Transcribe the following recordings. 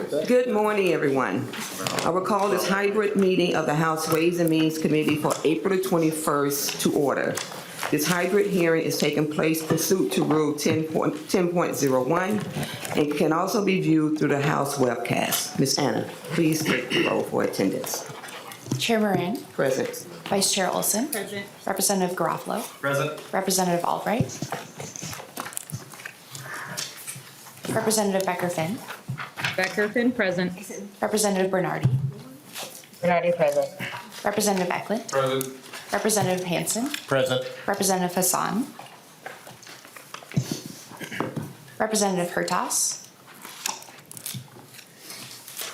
Good morning, everyone. I will call this hybrid meeting of the House Ways and Means Committee for April the 21st to order. This hybrid hearing is taking place pursuant to Rule 10.01 and can also be viewed through the House webcast. Ms. Anna, please take the roll for attendance. Chair Moran. Present. Vice Chair Olson. Present. Representative Garofalo. Present. Representative Albright. Representative Becker-Finn. Becker-Finn, present. Representative Bernardi. Bernardi, present. Representative Eklund. Present. Representative Hansen. Present. Representative Hassan. Representative Hertas.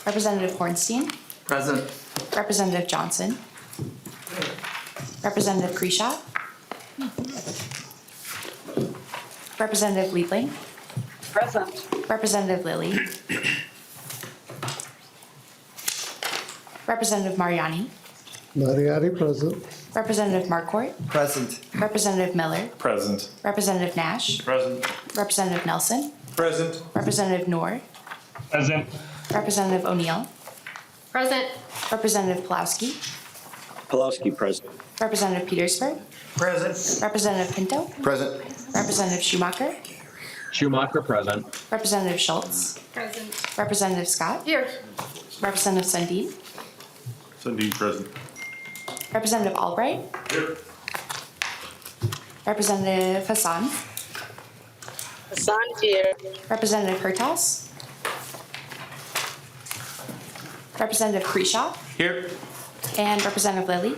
Representative Hornstein. Present. Representative Johnson. Representative Kreshaw. Representative Liebling. Present. Representative Lilly. Representative Mariani. Mariani, present. Representative Marquardt. Present. Representative Miller. Present. Representative Nash. Present. Representative Nelson. Present. Representative Noor. Present. Representative O'Neill. Present. Representative Pulowski. Pulowski, present. Representative Petersburg. Present. Representative Pinto. Present. Representative Schumacher. Schumacher, present. Representative Schultz. Present. Representative Scott. Here. Representative Sundin. Sundin, present. Representative Albright. Here. Representative Hassan. Hassan here. Representative Hertas. Representative Kreshaw. Here. And Representative Lilly.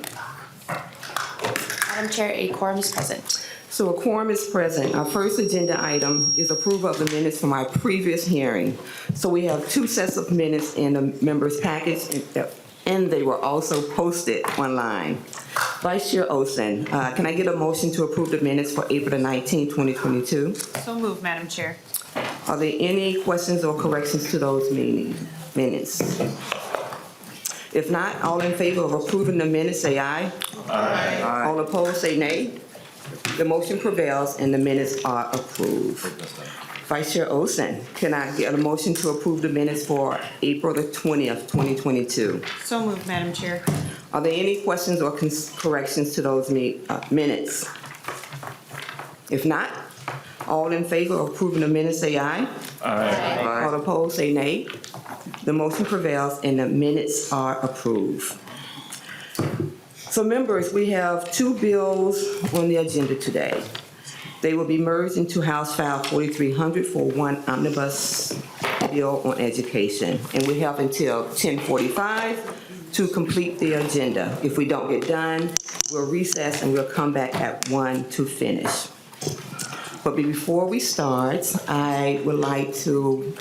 Madam Chair, a quorum is present. So a quorum is present. Our first agenda item is approval of the minutes from our previous hearing. So we have two sets of minutes in the members' package, and they were also posted online. Vice Chair Olson, can I get a motion to approve the minutes for April the 19th, 2022? So moved, Madam Chair. Are there any questions or corrections to those minutes? If not, all in favor of approving the minutes, say aye. Aye. All opposed, say nay. The motion prevails and the minutes are approved. Vice Chair Olson, can I get a motion to approve the minutes for April the 20th, 2022? So moved, Madam Chair. Are there any questions or corrections to those minutes? If not, all in favor of approving the minutes, say aye. Aye. All opposed, say nay. The motion prevails and the minutes are approved. So members, we have two bills on the agenda today. They will be merged into House File 4300 for one omnibus bill on education. And we have until 10:45 to complete the agenda. If we don't get done, we'll recess and we'll come back at 1 to finish. But before we start, I would like to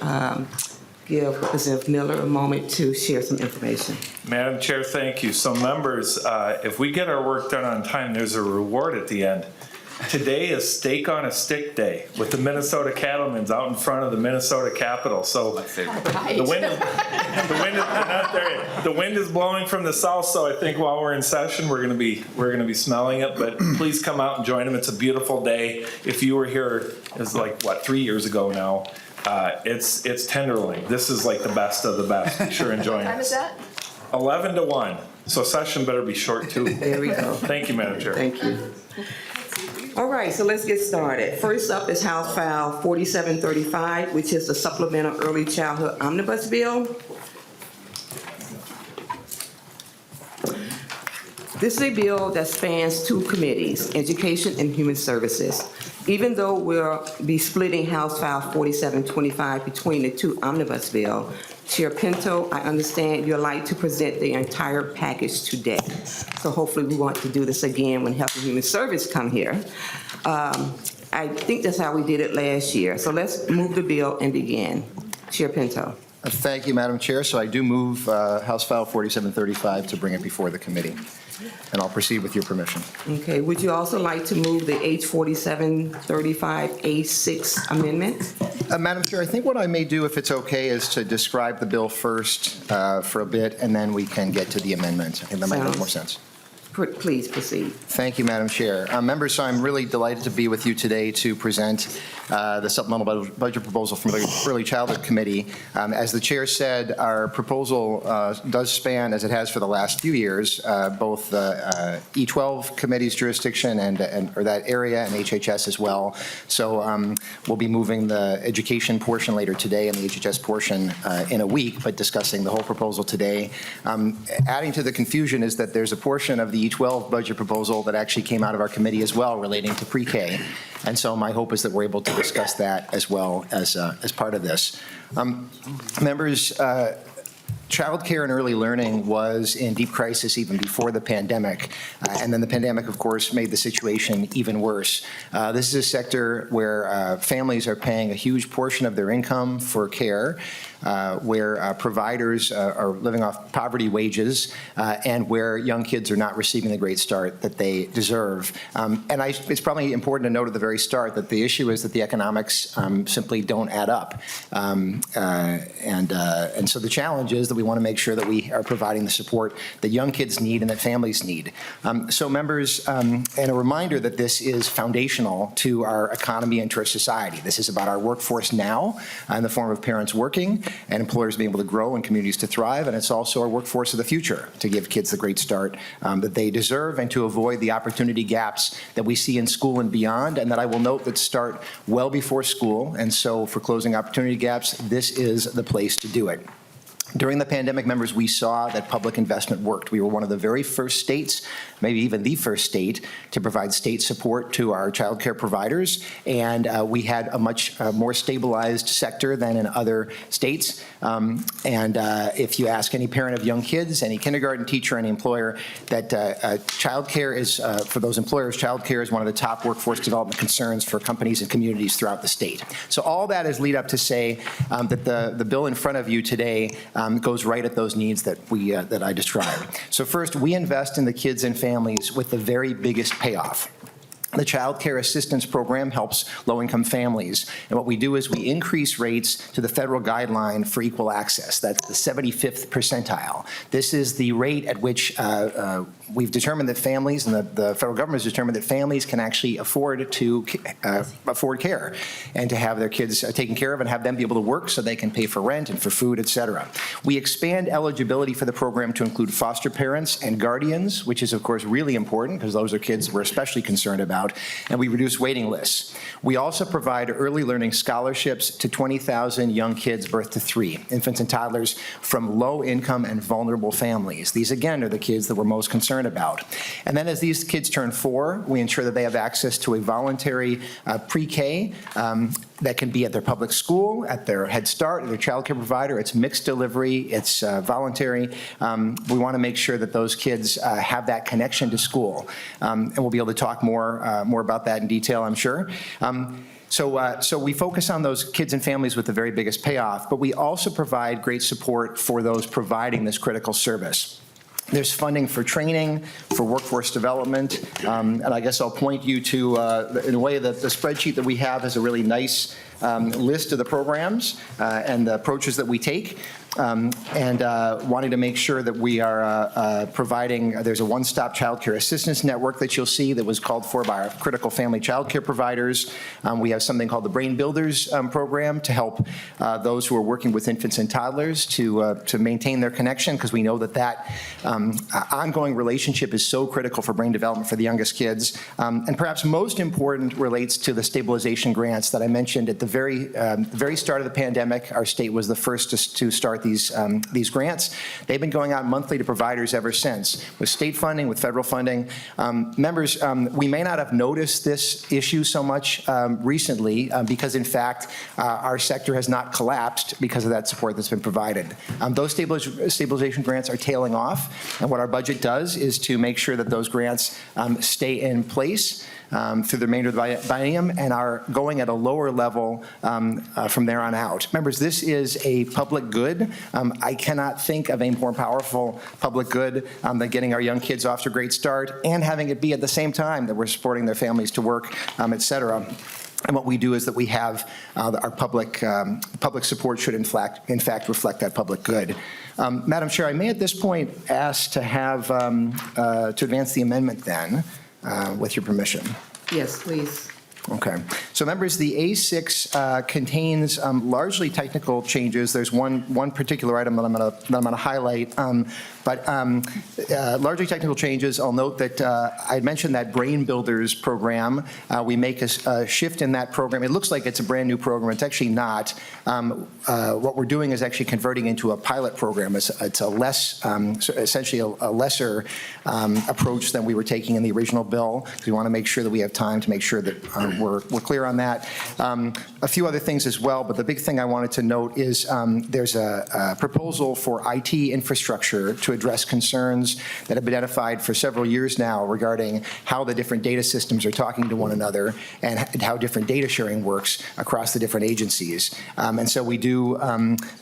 give Representative Miller a moment to share some information. Madam Chair, thank you. So members, if we get our work done on time, there's a reward at the end. Today is Steak on a Stick Day with the Minnesota Cattlemen's out in front of the Minnesota Capitol. So the wind is blowing from the south. So I think while we're in session, we're going to be smelling it. But please come out and join them. It's a beautiful day. If you were here, it's like 3 years ago now. It's tenderloin. This is like the best of the best. Be sure and join us. What time is that? 11 to 1. So session better be short too. There we go. Thank you, Madam Chair. Thank you. All right, so let's get started. First up is House File 4735, which is the supplemental early childhood omnibus bill. This is a bill that spans two committees, Education and Human Services. Even though we'll be splitting House File 4725 between the two omnibus bill, Chair Pinto, I understand you'd like to present the entire package today. So hopefully we want to do this again when Health and Human Service come here. I think that's how we did it last year. So let's move the bill and begin. Chair Pinto. Thank you, Madam Chair. So I do move House File 4735 to bring it before the committee. And I'll proceed with your permission. Okay, would you also like to move the H 4735A6 amendment? Madam Chair, I think what I may do, if it's okay, is to describe the bill first for a bit, and then we can get to the amendment. I think that might make more sense. Please proceed. Thank you, Madam Chair. Members, so I'm really delighted to be with you today to present the supplemental budget proposal from the Early Childhood Committee. As the Chair said, our proposal does span, as it has for the last few years, both the E-12 committee's jurisdiction or that area, and HHS as well. So we'll be moving the education portion later today and the HHS portion in a week, but discussing the whole proposal today. Adding to the confusion is that there's a portion of the E-12 budget proposal that actually came out of our committee as well relating to pre-K. And so my hope is that we're able to discuss that as well as part of this. Members, childcare and early learning was in deep crisis even before the pandemic. And then the pandemic, of course, made the situation even worse. This is a sector where families are paying a huge portion of their income for care, where providers are living off poverty wages, and where young kids are not receiving the great start that they deserve. It's probably important to note at the very start that the issue is that the economics simply don't add up. And so the challenge is that we want to make sure that we are providing the support that young kids need and that families need. So members, and a reminder that this is foundational to our economy and to our society. This is about our workforce now in the form of parents working and employers being able to grow and communities to thrive. And it's also our workforce of the future to give kids the great start that they deserve and to avoid the opportunity gaps that we see in school and beyond, and that I will note that start well before school. And so for closing opportunity gaps, this is the place to do it. During the pandemic, members, we saw that public investment worked. We were one of the very first states, maybe even the first state, to provide state support to our child care providers, and we had a much more stabilized sector than in other states. If you ask any parent of young kids, any kindergarten teacher, any employer, that child care is, for those employers, child care is one of the top workforce development concerns for companies and communities throughout the state. So all that is lead up to say that the bill in front of you today goes right at those needs that I described. So first, we invest in the kids and families with the very biggest payoff. The Child Care Assistance Program helps low-income families. And what we do is we increase rates to the federal guideline for equal access. That's the 75th percentile. This is the rate at which we've determined that families, and the federal government has determined that families can actually afford care and to have their kids taken care of and have them be able to work so they can pay for rent and for food, et cetera. We expand eligibility for the program to include foster parents and guardians, which is, of course, really important because those are kids we're especially concerned about. And we reduce waiting lists. We also provide early learning scholarships to 20,000 young kids birth to 3, infants and toddlers from low income and vulnerable families. These, again, are the kids that we're most concerned about. And then as these kids turn 4, we ensure that they have access to a voluntary pre-K that can be at their public school, at their Head Start, at their child care provider. It's mixed delivery, it's voluntary. We want to make sure that those kids have that connection to school. And we'll be able to talk more about that in detail, I'm sure. So we focus on those kids and families with the very biggest payoff, but we also provide great support for those providing this critical service. There's funding for training, for workforce development, and I guess I'll point you to, in a way, that the spreadsheet that we have is a really nice list of the programs and the approaches that we take. Wanting to make sure that we are providing, there's a one-stop child care assistance network that you'll see that was called for by our critical family child care providers. We have something called the Brain Builders program to help those who are working with infants and toddlers to maintain their connection, because we know that ongoing relationship is so critical for brain development for the youngest kids. And perhaps most important relates to the stabilization grants that I mentioned at the very start of the pandemic. Our state was the first to start these grants. They've been going out monthly to providers ever since, with state funding, with federal funding. Members, we may not have noticed this issue so much recently because, in fact, our sector has not collapsed because of that support that's been provided. Those stabilization grants are tailing off, and what our budget does is to make sure that those grants stay in place through the remainder of the biennium and are going at a lower level from there on out. Members, this is a public good. I cannot think of a more powerful public good than getting our young kids off to a great start and having it be at the same time that we're supporting their families to work, et cetera. And what we do is that we have our public support should in fact reflect that public good. Madam Chair, I may at this point ask to have to advance the amendment then, with your permission. Yes, please. Okay. So members, the A6 contains largely technical changes. There's one particular item that I'm going to highlight, but largely technical changes. I'll note that I had mentioned that Brain Builders program. We make a shift in that program. It looks like it's a brand new program. It's actually not. What we're doing is actually converting into a pilot program. It's a less, essentially a lesser approach than we were taking in the original bill, because we want to make sure that we have time to make sure that we're clear on that. A few other things as well, but the big thing I wanted to note is there's a proposal for IT infrastructure to address concerns that have been identified for several years now regarding how the different data systems are talking to one another and how different data sharing works across the different agencies. And so we do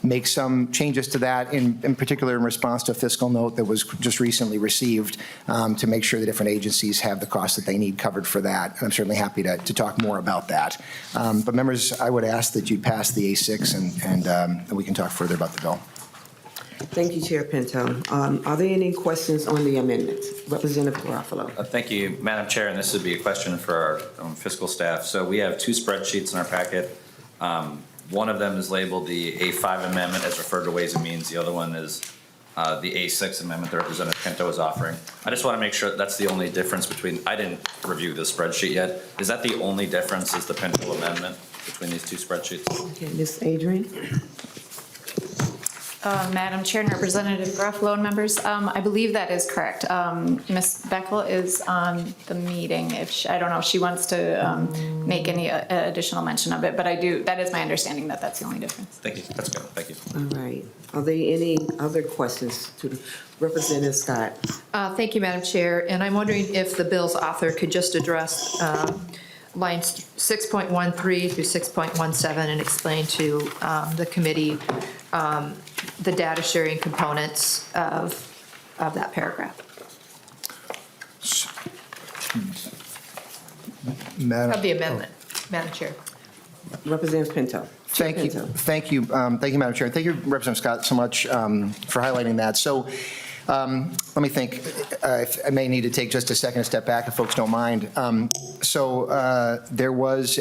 make some changes to that, in particular in response to a fiscal note that was just recently received to make sure the different agencies have the costs that they need covered for that. And I'm certainly happy to talk more about that. But members, I would ask that you pass the A6 and we can talk further about the bill. Thank you, Chair Pinto. Are there any questions on the amendment? Representative Garofalo. Thank you, Madam Chair, and this would be a question for our fiscal staff. So we have two spreadsheets in our packet. One of them is labeled the A5 amendment as referred to Ways and Means. The other one is the A6 amendment that Representative Pinto is offering. I just want to make sure that's the only difference between, I didn't review the spreadsheet yet. Is that the only difference, is the Pinto amendment between these two spreadsheets? Okay, Ms. Adrian? Madam Chair and Representative Garofalo and members, I believe that is correct. Ms. Beckel is on the meeting. I don't know if she wants to make any additional mention of it, but I do. That is my understanding that that's the only difference. Thank you. That's good. Thank you. All right. Are there any other questions to Representative Scott? Thank you, Madam Chair. And I'm wondering if the bill's author could just address lines 6.13 through 6.17 and explain to the committee the data sharing components of that paragraph. Of the amendment, Madam Chair. Representative Pinto. Thank you, Madam Chair. Thank you, Representative Scott, so much for highlighting that. So let me think. I may need to take just a second to step back if folks don't mind. There was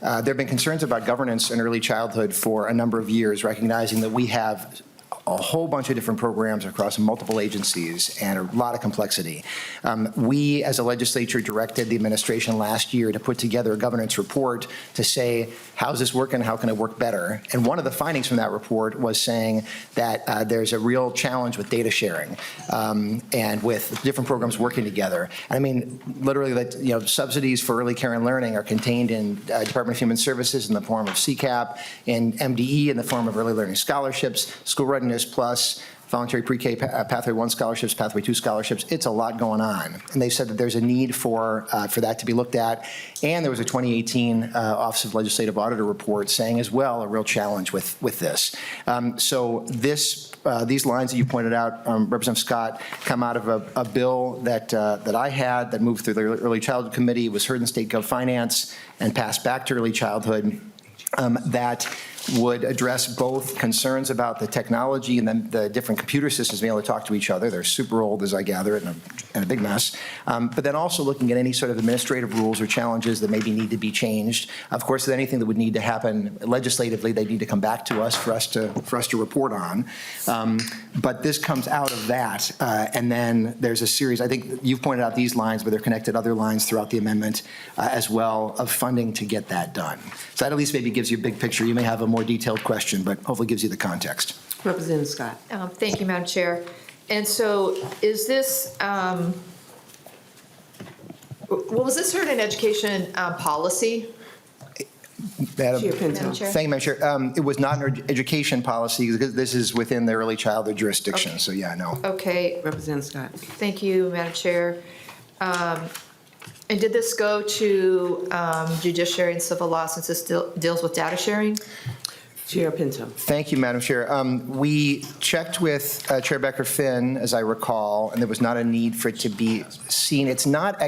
there have been concerns about governance in early childhood for a number of years, recognizing that we have a whole bunch of different programs across multiple agencies and a lot of complexity. We, as a legislature, directed the administration last year to put together a governance report to say, how's this working? How can it work better? And one of the findings from that report was saying that there's a real challenge with data sharing and with different programs working together. I mean, literally, that subsidies for early care and learning are contained in Department of Human Services in the form of CCAP, in MDE in the form of early learning scholarships, school readiness plus, voluntary pre-K Pathway 1 scholarships, Pathway 2 scholarships. It's a lot going on. And they said that there's a need for that to be looked at. And there was a 2018 Office of Legislative Auditor report saying as well a real challenge with this. So these lines that you pointed out, Representative Scott, come out of a bill that I had that moved through the Early Childhood Committee, was heard in State Gov Finance, and passed back to Early Childhood. That would address both concerns about the technology and then the different computer systems being able to talk to each other. They're super old, as I gather it, and a big mess. But then also looking at any sort of administrative rules or challenges that maybe need to be changed. Of course, anything that would need to happen legislatively, they need to come back to us for us to report on. But this comes out of that, and then there's a series. I think you've pointed out these lines, but they're connected other lines throughout the amendment as well of funding to get that done. So that at least maybe gives you a big picture. You may have a more detailed question, but hopefully gives you the context. Representative Scott. Thank you, Madam Chair. And so is this, was this heard in education policy? Madam Chair Pinto. Madam Chair? Thank you, Madam Chair. It was not an education policy because this is within the early childhood jurisdiction. Okay. So yeah, no. Okay. Representative Scott. Thank you, Madam Chair. And did this go to judiciary and civil law since this deals with data sharing? Chair Pinto. Thank you, Madam Chair. We checked with Chair Becker-Finn, as I recall, and there was not a need for it to be seen. It's not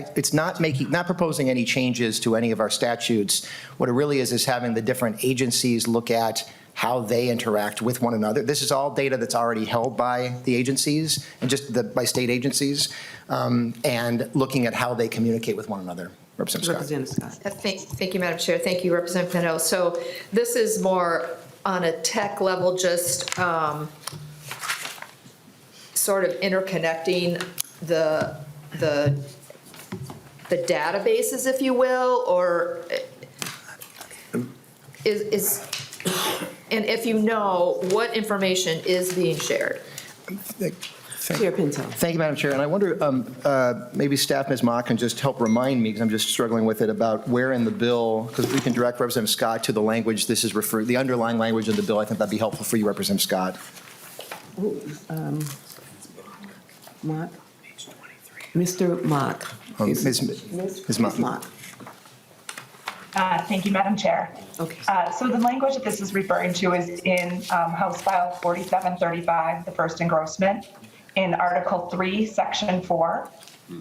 proposing any changes to any of our statutes. What it really is having the different agencies look at how they interact with one another. This is all data that's already held by the agencies and by state agencies, and looking at how they communicate with one another. Representative Scott. Representative Scott. Thank you, Madam Chair. Thank you, Representative Pinto. So this is more on a tech level, just sort of interconnecting the databases, if you will, or is and if you know what information is being shared. Chair Pinto. Thank you, Madam Chair. And I wonder, maybe staff, Ms. Mock, can just help remind me, because I'm just struggling with it, about where in the bill, because we can direct Representative Scott to the language this is referring, the underlying language of the bill. I think that'd be helpful for you, Representative Scott. Mock. Mr. Mock. Ms. Mock. Thank you, Madam Chair. Okay. So the language that this is referring to is in House File 4735, the first engrossment, in Article 3, Section 4.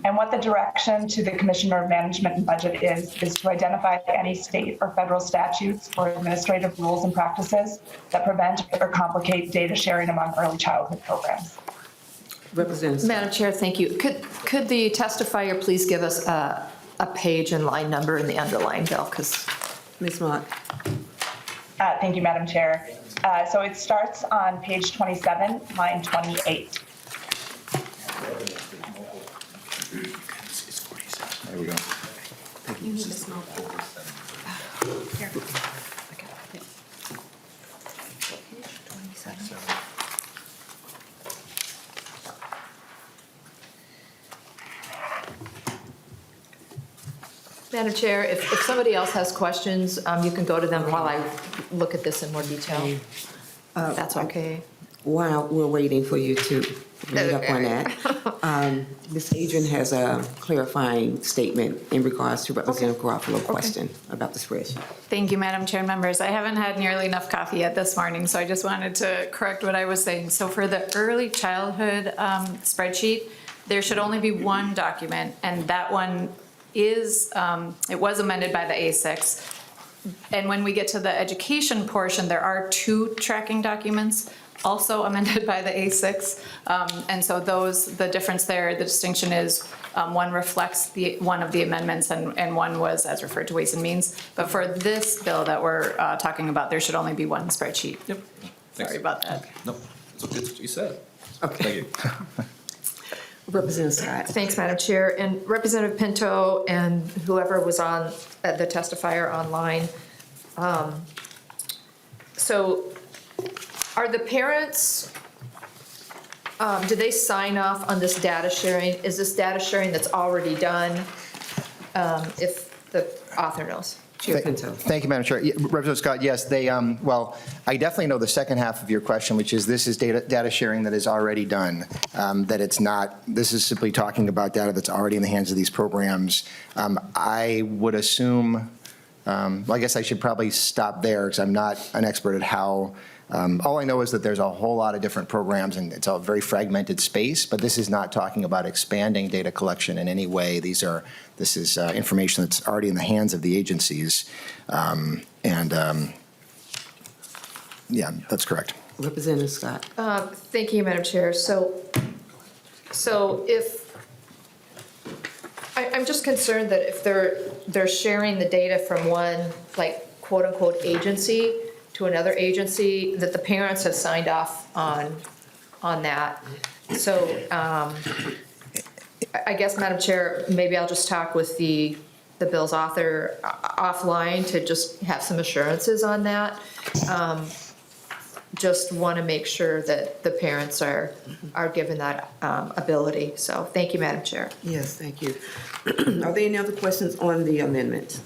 And what the direction to the Commissioner of Management and Budget is to identify any state or federal statutes or administrative rules and practices that prevent or complicate data sharing among early childhood programs. Representative. Madam Chair, thank you. Could the testifier please give us a page and line number in the underlying bill? Because Ms. Mock. Thank you, Madam Chair. So it starts on page 27, line 28. There we go. You need a small paper. Here. Madam Chair, if somebody else has questions, you can go to them while I look at this in more detail. If that's okay. While we're waiting for you to read up on that, Ms. Adrian has a clarifying statement in regards to Representative Garofalo's question about the spreadsheet. Thank you, Madam Chair and members. I haven't had nearly enough coffee yet this morning, so I just wanted to correct what I was saying. So for the early childhood spreadsheet, there should only be one document, and that one is, it was amended by the A6. And when we get to the education portion, there are two tracking documents also amended by the A6. And so the difference there, the distinction is one reflects one of the amendments and one was as referred to Ways and Means. But for this bill that we're talking about, there should only be one spreadsheet. Yep. Sorry about that. No, it's what you said. Okay. Thank you. Representative Scott. Thanks, Madam Chair. And Representative Pinto and whoever was on the testifier online. So are the parents, do they sign off on this data sharing? Is this data sharing that's already done? If the author knows. Chair Pinto. Thank you, Madam Chair. Representative Scott, yes, they, well, I definitely know the second half of your question, which is this is data sharing that is already done, that it's not, this is simply talking about data that's already in the hands of these programs. I would assume, well, I guess I should probably stop there because I'm not an expert at how, all I know is that there's a whole lot of different programs and it's a very fragmented space, but this is not talking about expanding data collection in any way. This is information that's already in the hands of the agencies. Yeah, that's correct. Representative Scott. Thank you, Madam Chair. So if, I'm just concerned that if they're sharing the data from one, like, quote unquote agency to another agency, that the parents have signed off on that. So I guess, Madam Chair, maybe I'll just talk with the bill's author offline to just have some assurances on that. Just want to make sure that the parents are given that ability. So thank you, Madam Chair. Yes, thank you. Are there any other questions on the amendment?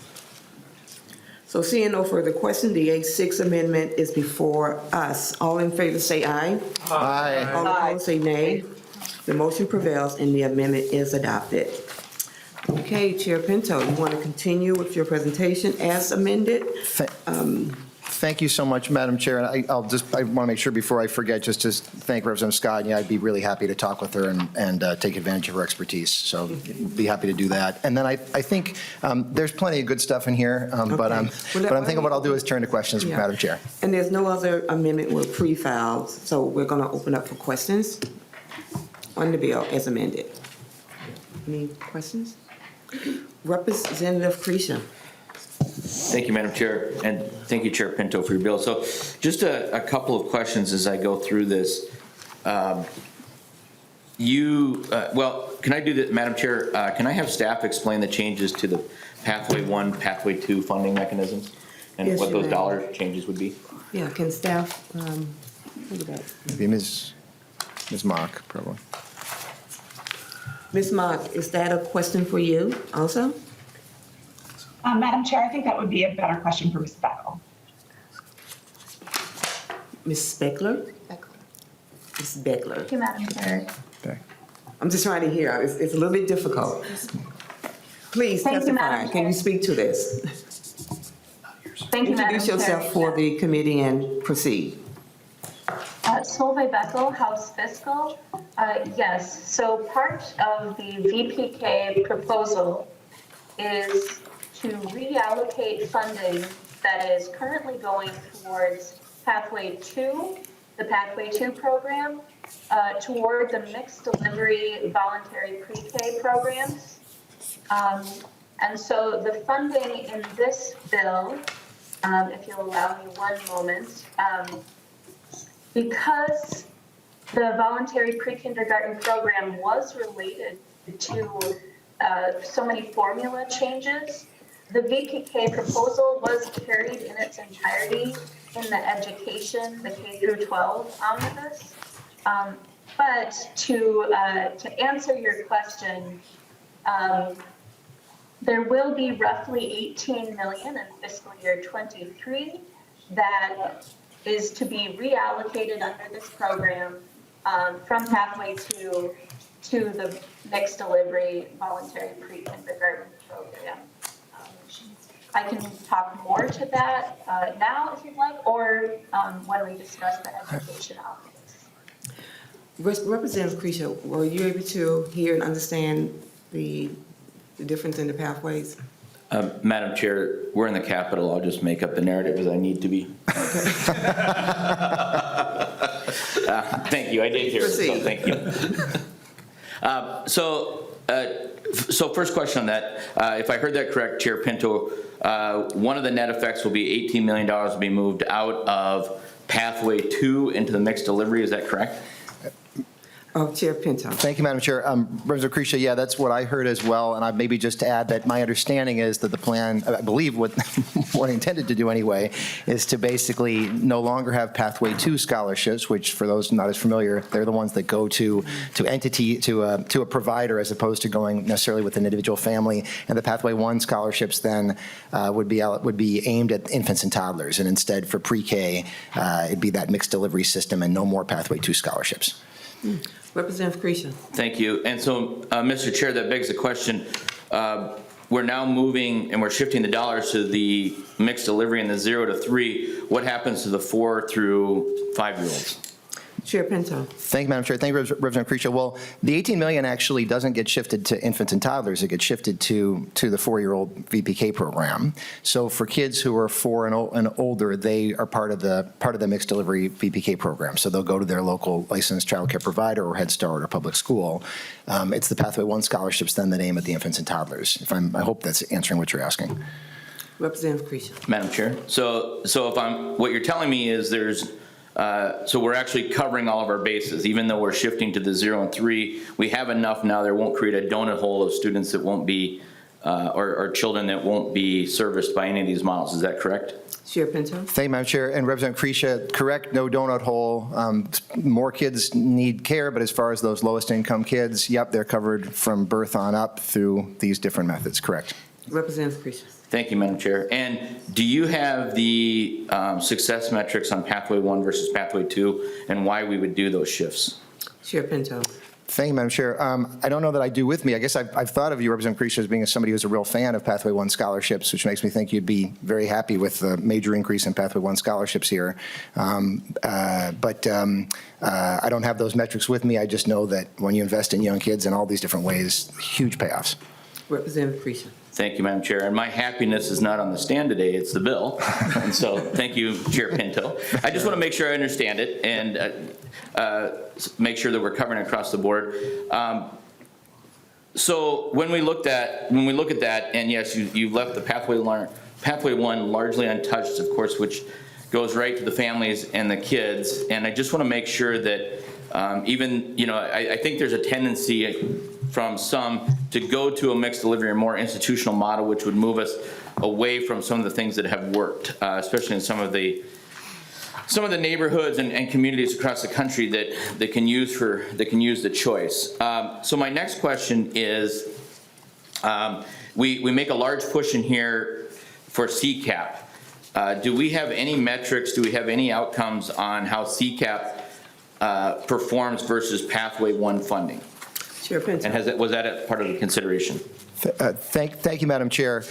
So seeing no further question, the A6 amendment is before us. All in favor say aye. Aye. All opposed say nay. The motion prevails and the amendment is adopted. Okay, Chair Pinto, you want to continue with your presentation as amended? Thank Thank you so much, Madam Chair. And I want to make sure before I forget, just to thank Representative Scott. And yeah, I'd be really happy to talk with her and take advantage of her expertise. So be happy to do that. And then I think there's plenty of good stuff in here, but I'm thinking what I'll do is turn to questions, Yeah. Madam Chair. And there's no other amendment with pre-filed, so we're going to open up for questions on the bill as amended. Any questions? Representative Creasy. Thank you, Madam Chair, and thank you, Chair Pinto, for your bill. So just a couple of questions as I go through this. Can I do that, Madam Chair? Can I have staff explain the changes to the Pathway 1, Pathway 2 funding mechanisms? And Yes, what you those may. dollar changes would be? Yeah, can staff, look at that. Maybe Ms. Mock, probably. Ms. Mock, is that a question for you also? Madam Chair, I think that would be a better question for Ms. Beckel. Ms. Speckler? Ms. Beckler. Thank you, Madam Chair. Okay. I'm just trying to hear. It's a little bit difficult. Please Thank you, testify. Madam Can you Chair. speak to this? Thank you, Madam Introduce Chair. yourself for the committee and proceed. Solveig Beckel, House Fiscal. Yes, so part of the VPK proposal is to reallocate funding that is currently going towards Pathway 2, the Pathway 2 program, toward the mixed delivery voluntary pre-K programs. And so the funding in this bill, if you'll allow me one moment, because the voluntary pre-kindergarten program was related to so many formula changes, the VPK proposal was carried in its entirety in the education, the K-12 omnibus. But to answer your question, there will be roughly 18 million in fiscal year 23 that is to be reallocated under this program from Pathway 2 to the mixed delivery voluntary pre-kindergarten program. I can talk more to that now if you'd like, or when we discuss the education omnibus. Representative Creasy, were you able to hear and understand the difference in the pathways? Madam Chair, we're in the Capitol. I'll just make up the narrative as I need to be. Thank you. I did hear it, so thank you. So first question on that. If I heard that correct, Chair Pinto, one of the net effects will be $18 million will be moved out of Pathway 2 into the mixed delivery. Is that correct? Chair Pinto. Thank you, Madam Chair. Representative Creasy, yeah, that's what I heard as well. And maybe just to add that my understanding is that the plan, I believe what I intended to do anyway, is to basically no longer have Pathway 2 scholarships, which for those not as familiar, they're the ones that go to a provider as opposed to going necessarily with an individual family. And the Pathway 1 scholarships then would be aimed at infants and toddlers. And instead for pre-K, it'd be that mixed delivery system and no more Pathway 2 scholarships. Representative Creasy. Thank you. And so, Mr. Chair, that begs the question. We're now moving and we're shifting the dollars to the mixed delivery in the 0 to 3. What happens to the 4 through 5-year-olds? Chair Pinto. Thank you, Madam Chair. Thank you, Representative Creasy. Well, the $18 million actually doesn't get shifted to infants and toddlers. It gets shifted to the 4-year-old VPK program. So for kids who are 4 and older, they are part of the mixed delivery VPK program. So they'll go to their local licensed child care provider or Head Start or public school. It's the Pathway 1 scholarships then that aim at the infants and toddlers. I hope that's answering what you're asking. Representative Creasy. Madam Chair. So what you're telling me is so we're actually covering all of our bases, even though we're shifting to the 0 and 3. We have enough now. There won't create a donut hole of students that won't be, or children that won't be serviced by any of these models. Is that correct? Chair Pinto. Thank you, Madam Chair. And Representative Creasy, correct, no donut hole. More kids need care, but as far as those lowest income kids, yep, they're covered from birth on up through these different methods, correct. Representative Creasy. Thank you, Madam Chair. And do you have the success metrics on Pathway 1 versus Pathway 2 and why we would do those shifts? Chair Pinto. Thank you, Madam Chair. I don't know that I do with me. I guess I've thought of you, Representative Creech, as being somebody who's a real fan of Pathway 1 scholarships, which makes me think you'd be very happy with the major increase in Pathway 1 scholarships here. But I don't have those metrics with me. I just know that when you invest in young kids in all these different ways, huge payoffs. Representative Creech. Thank you, Madam Chair. And my happiness is not on the stand today, it's the bill. And so, thank you, Chair Pinto. I just want to make sure I understand it and make sure that we're covering across the board. So when we look at that, and yes, you left the Pathway 1 largely untouched, of course, which goes right to the families and the kids. And I just want to make sure that even, I think there's a tendency from some to go to a mixed delivery or more institutional model, which would move us away from some of the things that have worked, especially in some of the neighborhoods and communities across the country that can use the choice. So my next question is, we make a large push in here for CCAP. Do we have any metrics? Do we have any outcomes on how CCAP performs versus Pathway 1 funding? Chair Pinto. And was that a part of the consideration? Thank you, Madam Chair.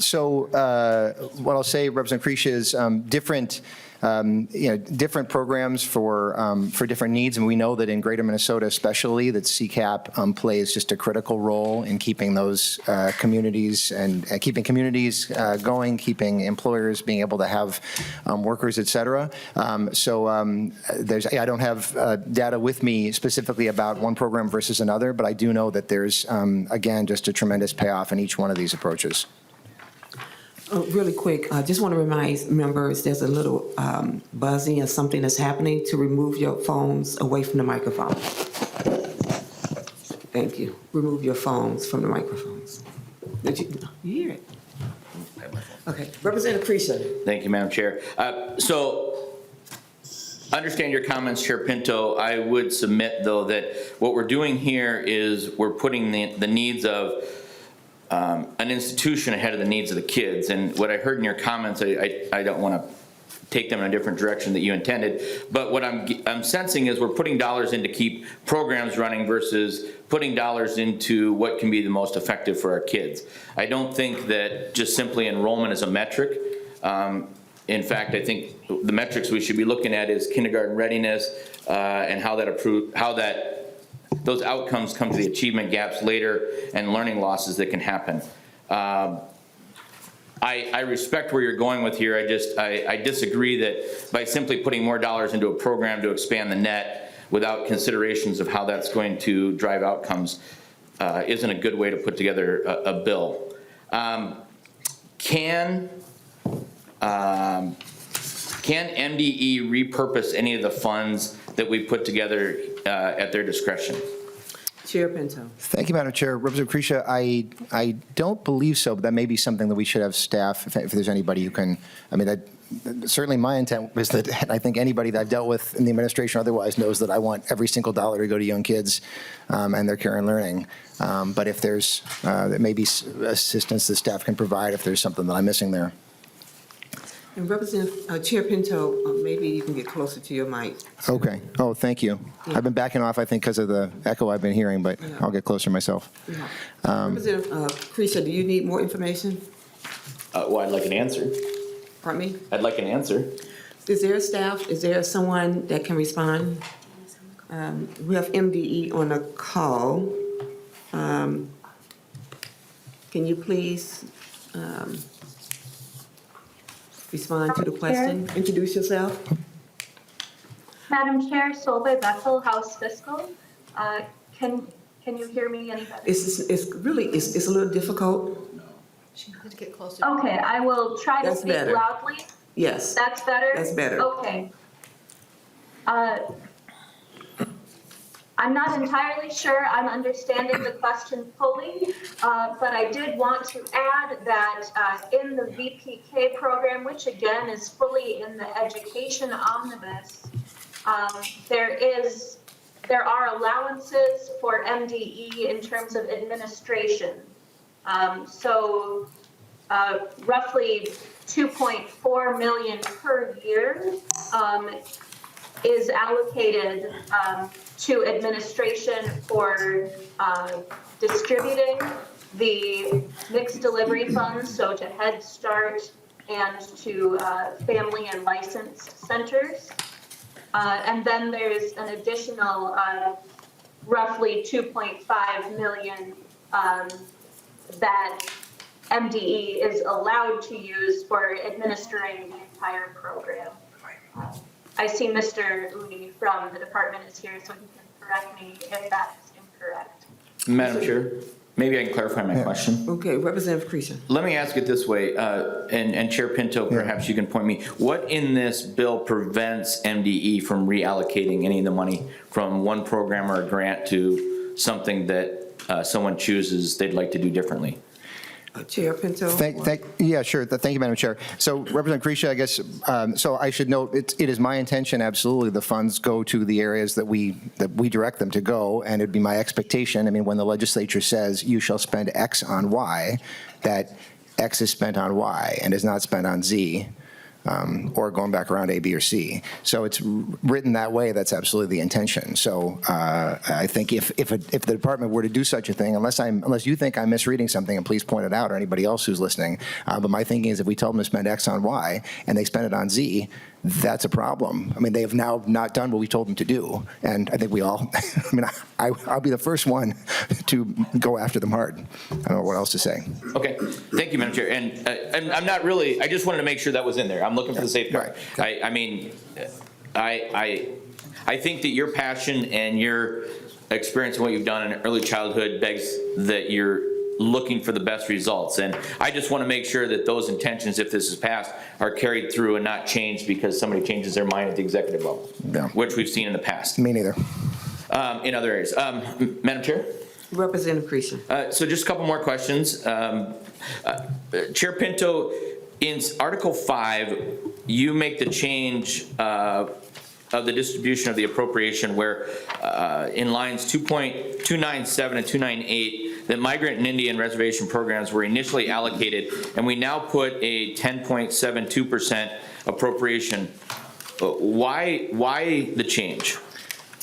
So what I'll say, Representative Creech, is different programs for different needs, and we know that in Greater Minnesota, especially, that CCAP plays just a critical role in keeping those communities and keeping communities going, keeping employers being able to have workers, et cetera. I don't have data with me specifically about one program versus another, but I do know that there's again just a tremendous payoff in each one of these approaches. Really quick, I just want to remind members there's a little buzzing or something that's happening to remove your phones away from the microphone. Thank you. Remove your phones from the microphones. Did you hear it? Okay. Representative Creech. Thank you, Madam Chair. So, understand your comments, Chair Pinto. I would submit, though, that what we're doing here is we're putting the needs of an institution ahead of the needs of the kids. And what I heard in your comments, I don't want to take them in a different direction that you intended, but what I'm sensing is we're putting dollars in to keep programs running versus putting dollars into what can be the most effective for our kids. I don't think that just simply enrollment is a metric. In fact, I think the metrics we should be looking at is kindergarten readiness and how those outcomes come to the achievement gaps later and learning losses that can happen. I respect where you're going with here. I disagree that by simply putting more dollars into a program to expand the net without considerations of how that's going to drive outcomes isn't a good way to put together a bill. Can MDE repurpose any of the funds that we put together at their discretion? Chair Pinto. Thank you, Madam Chair. Representative Creech, I don't believe so, but that may be something that we should have staff, if there's anybody who can, certainly my intent was that I think anybody that I've dealt with in the administration otherwise knows that I want every single dollar to go to young kids and their care and learning. But if there's, there may be assistance the staff can provide if there's something that I'm missing there. And Representative Chair Pinto, maybe you can get closer to your mic. Okay. Oh, thank you. Yeah. I've been backing off, I think, because of the echo I've been hearing, but Yeah. I'll get closer myself. Yeah. Representative Creech, do you need more information? Well, I'd like an answer. Pardon me? I'd like an answer. Is there a staff, is there someone that can respond? We have MDE on a call. Can you please respond to the question? Introduce yourself. Madam Chair, Solveig Bethel, House Fiscal. Can you hear me any better? It's really a little difficult. She needs to get closer. Okay, I will try to That's speak better. loudly. Yes. That's better? That's better. Okay. I'm not entirely sure I'm understanding the question fully, but I did want to add that in the VPK program, which again is fully in the education omnibus, there are allowances for MDE in terms of administration. So roughly 2.4 million per year is allocated to administration for distributing the mixed delivery funds, so to Head Start and to family and licensed centers. And then there's an additional roughly 2.5 million that MDE is allowed to use for administering the entire program. I see Mr. Uni from the department is here, so he can correct me if that's incorrect. Madam Chair, maybe I can clarify my question. Okay, Representative Creason. Let me ask it this way, and Chair Pinto, perhaps you can point me. What in this bill prevents MDE from reallocating any of the money from one program or a grant to something that someone chooses they'd like to do differently? Chair Pinto. Yeah, sure. Thank you, Madam Chair. So Representative Creasia, I guess, so I should note, it is my intention, absolutely, the funds go to the areas that we direct them to go, and it'd be my expectation, I mean, when the legislature says you shall spend X on Y, that X is spent on Y and is not spent on Z, or going back around A, B, or C. So it's written that way. That's absolutely the intention. So I think if the department were to do such a thing, unless you think I'm misreading something, and please point it out, or anybody else who's listening, but my thinking is if we tell them to spend X on Y and they spend it on Z, that's a problem. I mean, they have now not done what we told them to do. And I think we all, I mean, I'll be the first one to go after them hard. I don't know what else to say. Okay, thank you, Madam Chair. And I'm not really, I just wanted to make sure that was in there. I'm looking for the safeguard. Right. I mean, I think that your passion and your experience and what you've done in early childhood begs that you're looking for the best results. And I just want to make sure that those intentions, if this is passed, are carried through and not changed because somebody changes their mind at the executive level, which we've seen in the past. Me neither. In other areas. Madam Chair? Representative Creason. So just a couple more questions. Chair Pinto, in Article 5, you make the change of the distribution of the appropriation where in lines 2.297 and 298, that migrant and Indian reservation programs were initially allocated, and we now put a 10.72% appropriation. Why the change?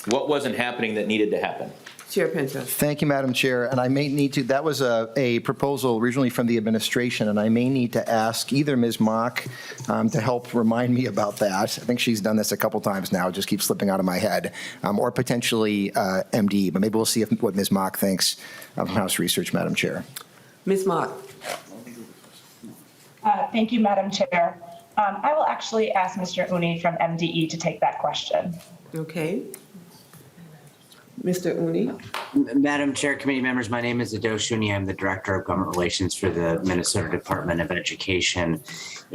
What wasn't happening that needed to happen? Chair Pinto. Thank you, Madam Chair. And I may need to, that was a proposal originally from the administration, and I may need to ask either Ms. Mock to help remind me about that. I think she's done this a couple times now, it just keeps slipping out of my head, or potentially MD, but maybe we'll see what Ms. Mock thinks of House Research, Madam Chair. Ms. Mock. Thank you, Madam Chair. I will actually ask Mr. Uni from MDE to take that question. Okay. Mr. Uni. Madam Chair, committee members, my name is Adosh Uni. I'm the Director of Government Relations for the Minnesota Department of Education.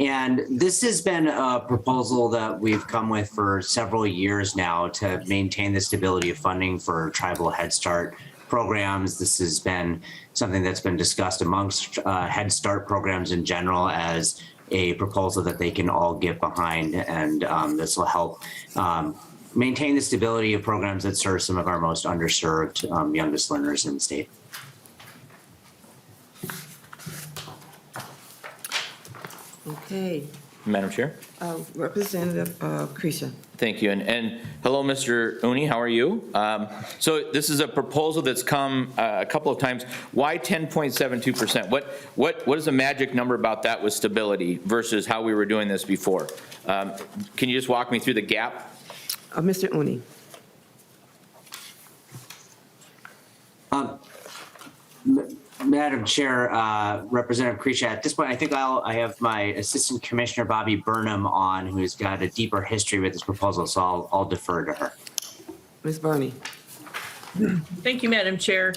And this has been a proposal that we've come with for several years now to maintain the stability of funding for tribal Head Start programs. This has been something that's been discussed amongst Head Start programs in general as a proposal that they can all get behind, and this will help maintain the stability of programs that serve some of our most underserved youngest learners in the state. Okay. Madam Chair? Representative Creason. Thank you. And hello, Mr. Uni, how are you? So this is a proposal that's come a couple of times. Why 10.72%? What is the magic number about that with stability versus how we were doing this before? Can you just walk me through the gap? Mr. Uni. Madam Chair, Representative Creasia, at this point, I think I have my Assistant Commissioner Bobby Burnham on, who's got a deeper history with this proposal, so I'll defer to her. Ms. Burney. Thank you, Madam Chair.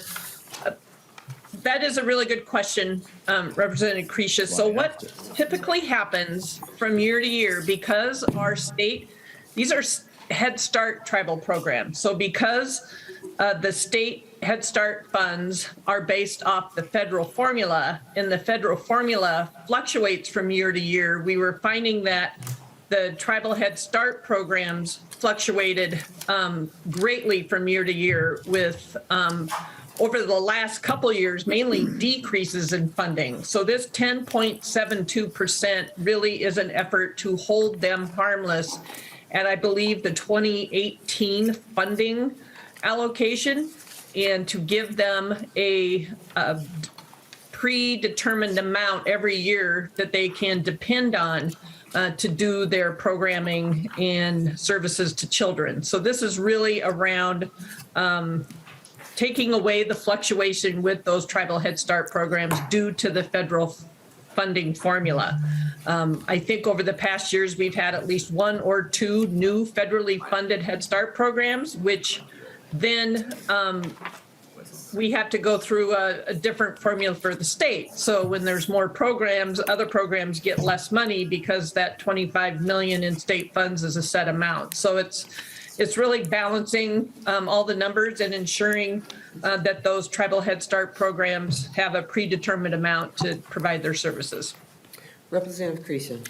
That is a really good question, Representative Creasia. So what typically happens from year to year, because our state, these are Head Start tribal programs. So because the state Head Start funds are based off the federal formula, and the federal formula fluctuates from year to year, we were finding that the tribal Head Start programs fluctuated greatly from year to year with over the last couple of years, mainly decreases in funding. So this 10.72% really is an effort to hold them harmless at, I believe, the 2018 funding allocation, and to give them a predetermined amount every year that they can depend on to do their programming and services to children. So this is really around taking away the fluctuation with those tribal Head Start programs due to the federal funding formula. I think over the past years, we've had at least 1 or 2 new federally funded Head Start programs, which then we have to go through a different formula for the state. So when there's more programs, other programs get less money because that 25 million in state funds is a set amount. So it's really balancing all the numbers and ensuring that those tribal Head Start programs have a predetermined amount to provide their services. Representative Creasy.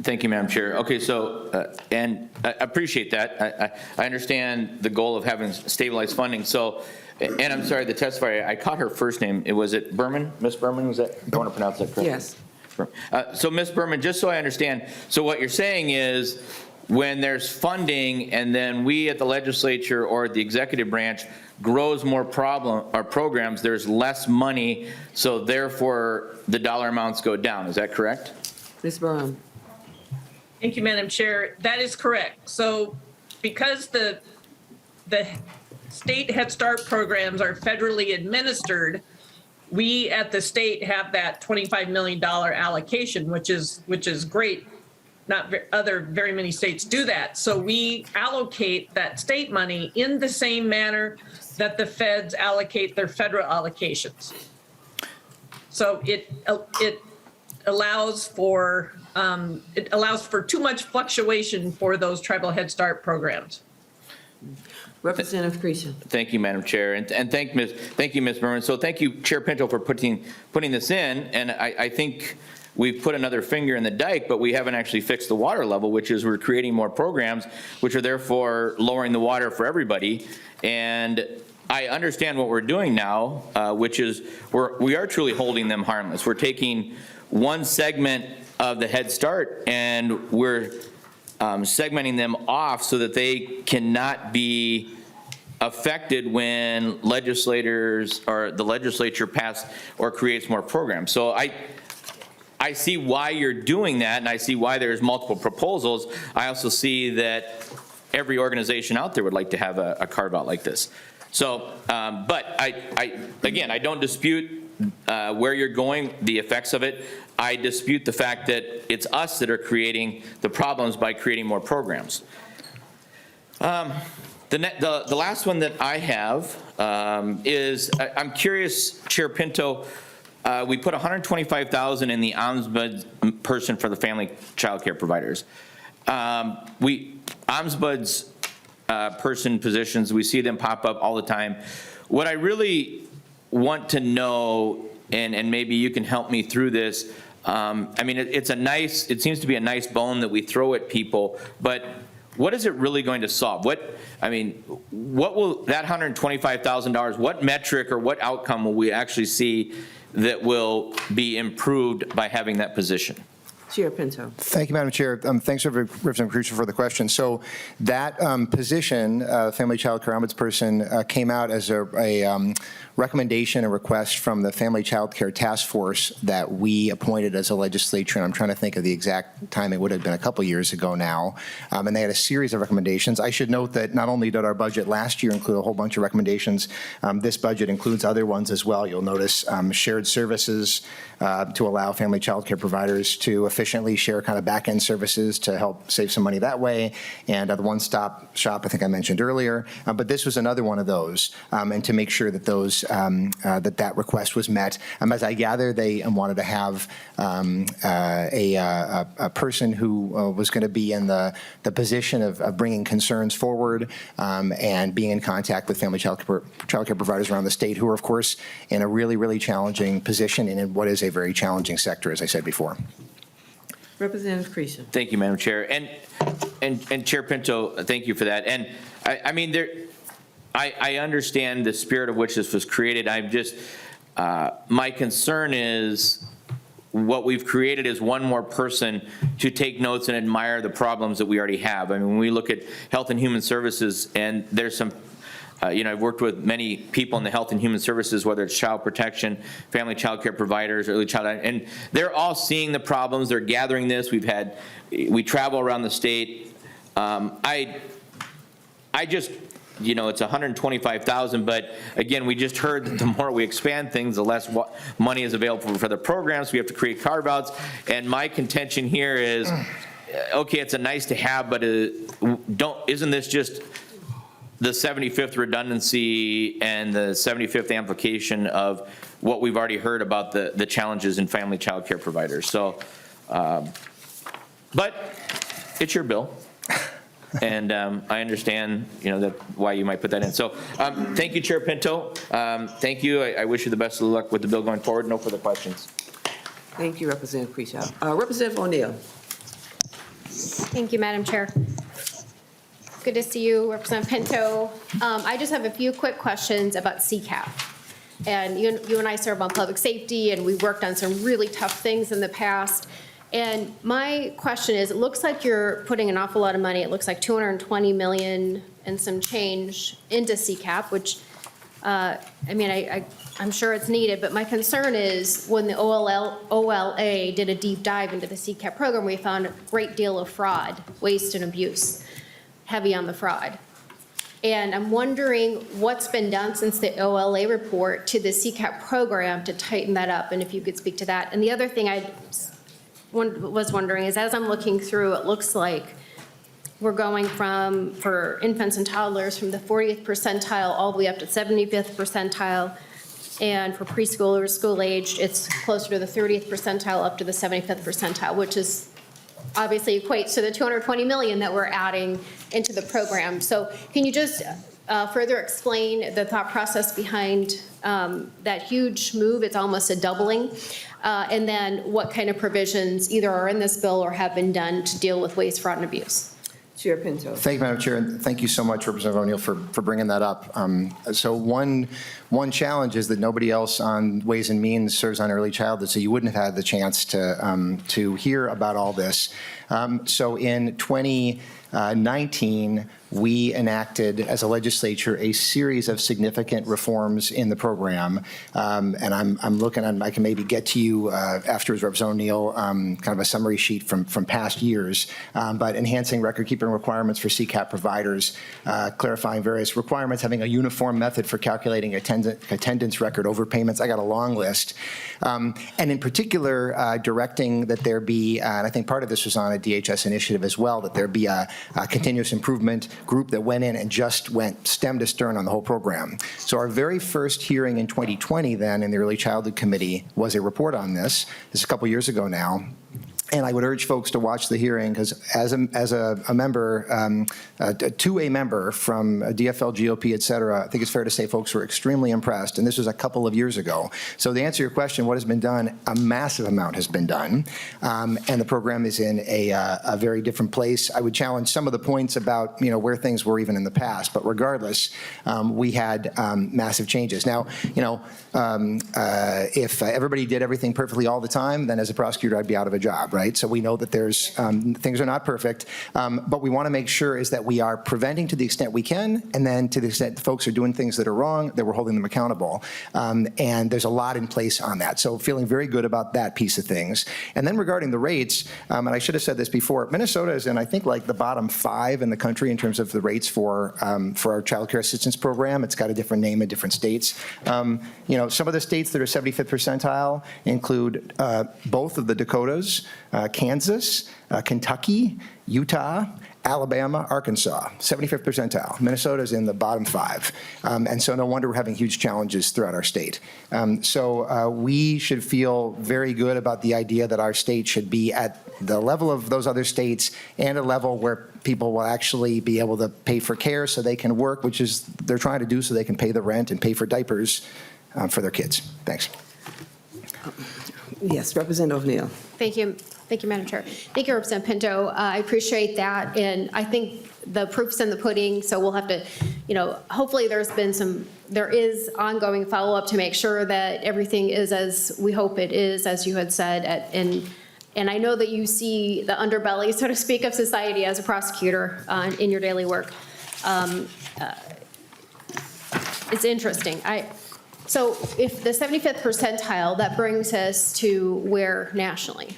Thank you, Madam Chair. Okay, so, and I appreciate that. I understand the goal of having stabilized funding. So, and I'm sorry, the testifier, I caught her first name. Was it Berman? Miss Berman, was that? I want to pronounce that correctly. Yes. So, Miss Berman, just so I understand, so what you're saying is when there's funding and then we at the legislature or the executive branch grows more programs, there's less money, so therefore the dollar amounts go down. Is that correct? Ms. Brown. Thank you, Madam Chair. That is correct. So because the state Head Start programs are federally administered, we at the state have that $25 million allocation, which is great. Not very many states do that. So we allocate that state money in the same manner that the feds allocate their federal allocations. So it allows for too much fluctuation for those tribal Head Start programs. Representative Creasy. Thank you, Madam Chair, and thank you, Ms. Berman. So thank you, Chair Pinto, for putting this in, and I think we've put another finger in the dike, but we haven't actually fixed the water level, which is we're creating more programs, which are therefore lowering the water for everybody. And I understand what we're doing now, which is we are truly holding them harmless. We're taking one segment of the Head Start and we're segmenting them off so that they cannot be affected when legislators or the legislature pass or creates more programs. So I see why you're doing that, and I see why there's multiple proposals. I also see that every organization out there would like to have a carve out like this. So, but again, I don't dispute where you're going, the effects of it. I dispute the fact that it's us that are creating the problems by creating more programs. The last one that I have is, I'm curious, Chair Pinto, we put $125,000 in the ombudsperson for the family child care providers. Ombuds person positions, we see them pop up all the time. What I really want to know, and maybe you can help me through this, I mean, it seems to be a nice bone that we throw at people, but what is it really going to solve? What will that $125,000, what metric or what outcome will we actually see that will be improved by having that position? Chair Pinto. Thank you, Madam Chair. Thanks, Representative Creasy, for the question. So that position, Family Child Care Ombudsperson, came out as a recommendation, a request from the Family Child Care Task Force that we appointed as a legislature. And I'm trying to think of the exact time. It would have been a couple years ago now. And they had a series of recommendations. I should note that not only did our budget last year include a whole bunch of recommendations, this budget includes other ones as well. You'll notice shared services to allow family child care providers to efficiently share kind of back-end services to help save some money that way. And the one-stop shop, I think I mentioned earlier. But this was another one of those. And to make sure that those that request was met. As I gather, they wanted to have a person who was going to be in the position of bringing concerns forward and being in contact with family child care providers around the state who are, of course, in a really, really challenging position and in what is a very challenging sector, as I said before. Representative Creasy. Thank you, Madam Chair. And Chair Pinto, thank you for that. And I mean, I understand the spirit of which this was created. I'm just, my concern is what we've created is one more person to take notes and admire the problems that we already have. I mean, when we look at Health and Human Services, and there's some, I've worked with many people in the Health and Human Services, whether it's child protection, family child care providers, early child, and they're all seeing the problems. They're gathering this. We travel around the state. I just, it's 125,000, but again, we just heard that the more we expand things, the less money is available for the programs. We have to create carve-outs, and my contention here is, okay, it's a nice to have, but isn't this just the 75th redundancy and the 75th amplification of what we've already heard about the challenges in family child care providers? So, but it's your bill. And I understand, that why you might put that in. So thank you, Chair Pinto. Thank you. I wish you the best of luck with the bill going forward. No further questions. Thank you, Representative Creashaw. Representative O'Neill. Thank you, Madam Chair. Good to see you, Representative Pinto. I just have a few quick questions about CCAP. And you and I serve on public safety, and we worked on some really tough things in the past. And my question is, it looks like you're putting an awful lot of money. It looks like $220 million and some change into CCAP, which, I'm sure it's needed, but my concern is when the OLA did a deep dive into the CCAP program, we found a great deal of fraud, waste, and abuse, heavy on the fraud. And I'm wondering what's been done since the OLA report to the CCAP program to tighten that up, and if you could speak to that. And the other thing I was wondering is, as I'm looking through, it looks like we're going for infants and toddlers, from the 40th percentile all the way up to 75th percentile. And for preschoolers, school-aged, it's closer to the 30th percentile up to the 75th percentile, which is obviously equates to the $220 million that we're adding into the program. So can you just further explain the thought process behind that huge move? It's almost a doubling. And then what kind of provisions either are in this bill or have been done to deal with waste, fraud, and abuse? Chair Pinto. Thank you, Madam Chair, and thank you so much, Representative O'Neill, for bringing that up. So one challenge is that nobody else on Ways and Means serves on early childhood, so you wouldn't have had the chance to hear about all this. So in 2019, we enacted as a legislature a series of significant reforms in the program. And I'm looking at, I can maybe get to you afterwards, Representative O'Neill, kind of a summary sheet from past years, but enhancing record-keeping requirements for CCAP providers, clarifying various requirements, having a uniform method for calculating attendance record overpayments. I got a long list. And in particular, directing that there be, and I think part of this was on a DHS initiative as well, that there be a continuous improvement group that went in and just went stem to stern on the whole program. So our very first hearing in 2020 then in the Early Childhood Committee was a report on this. This is a couple years ago now. And I would urge folks to watch the hearing, because as a member, to a member from DFL, GOP, et cetera, I think it's fair to say folks were extremely impressed. And this was a couple of years ago. So to answer your question, what has been done? A massive amount has been done. And the program is in a very different place. I would challenge some of the points about where things were even in the past. But regardless, we had massive changes. Now, if everybody did everything perfectly all the time, then as a prosecutor, I'd be out of a job, right? So we know that there's things are not perfect, but we want to make sure is that we are preventing to the extent we can, and then to the extent folks are doing things that are wrong, that we're holding them accountable. And there's a lot in place on that. So feeling very good about that piece of things. And then regarding the rates, and I should have said this before, Minnesota is in, I think, like the bottom 5 in the country in terms of the rates for our child care assistance program. It's got a different name in different states. Some of the states that are 75th percentile include both of the Dakotas, Kansas, Kentucky, Utah, Alabama, Arkansas, 75th percentile. Minnesota's in the bottom 5. And so no wonder we're having huge challenges throughout our state. So we should feel very good about the idea that our state should be at the level of those other states and a level where people will actually be able to pay for care so they can work, which is they're trying to do so they can pay the rent and pay for diapers for their kids. Thanks. Yes, Representative O'Neill. Thank you. Thank you, Madam Chair. Thank you, Representative Pinto. I appreciate that. And I think the proof's in the pudding, so we'll have to, hopefully there is ongoing follow-up to make sure that everything is as we hope it is, as you had said, and I know that you see the underbelly, so to speak, of society as a prosecutor in your daily work. It's interesting. So if the 75th percentile, that brings us to where nationally?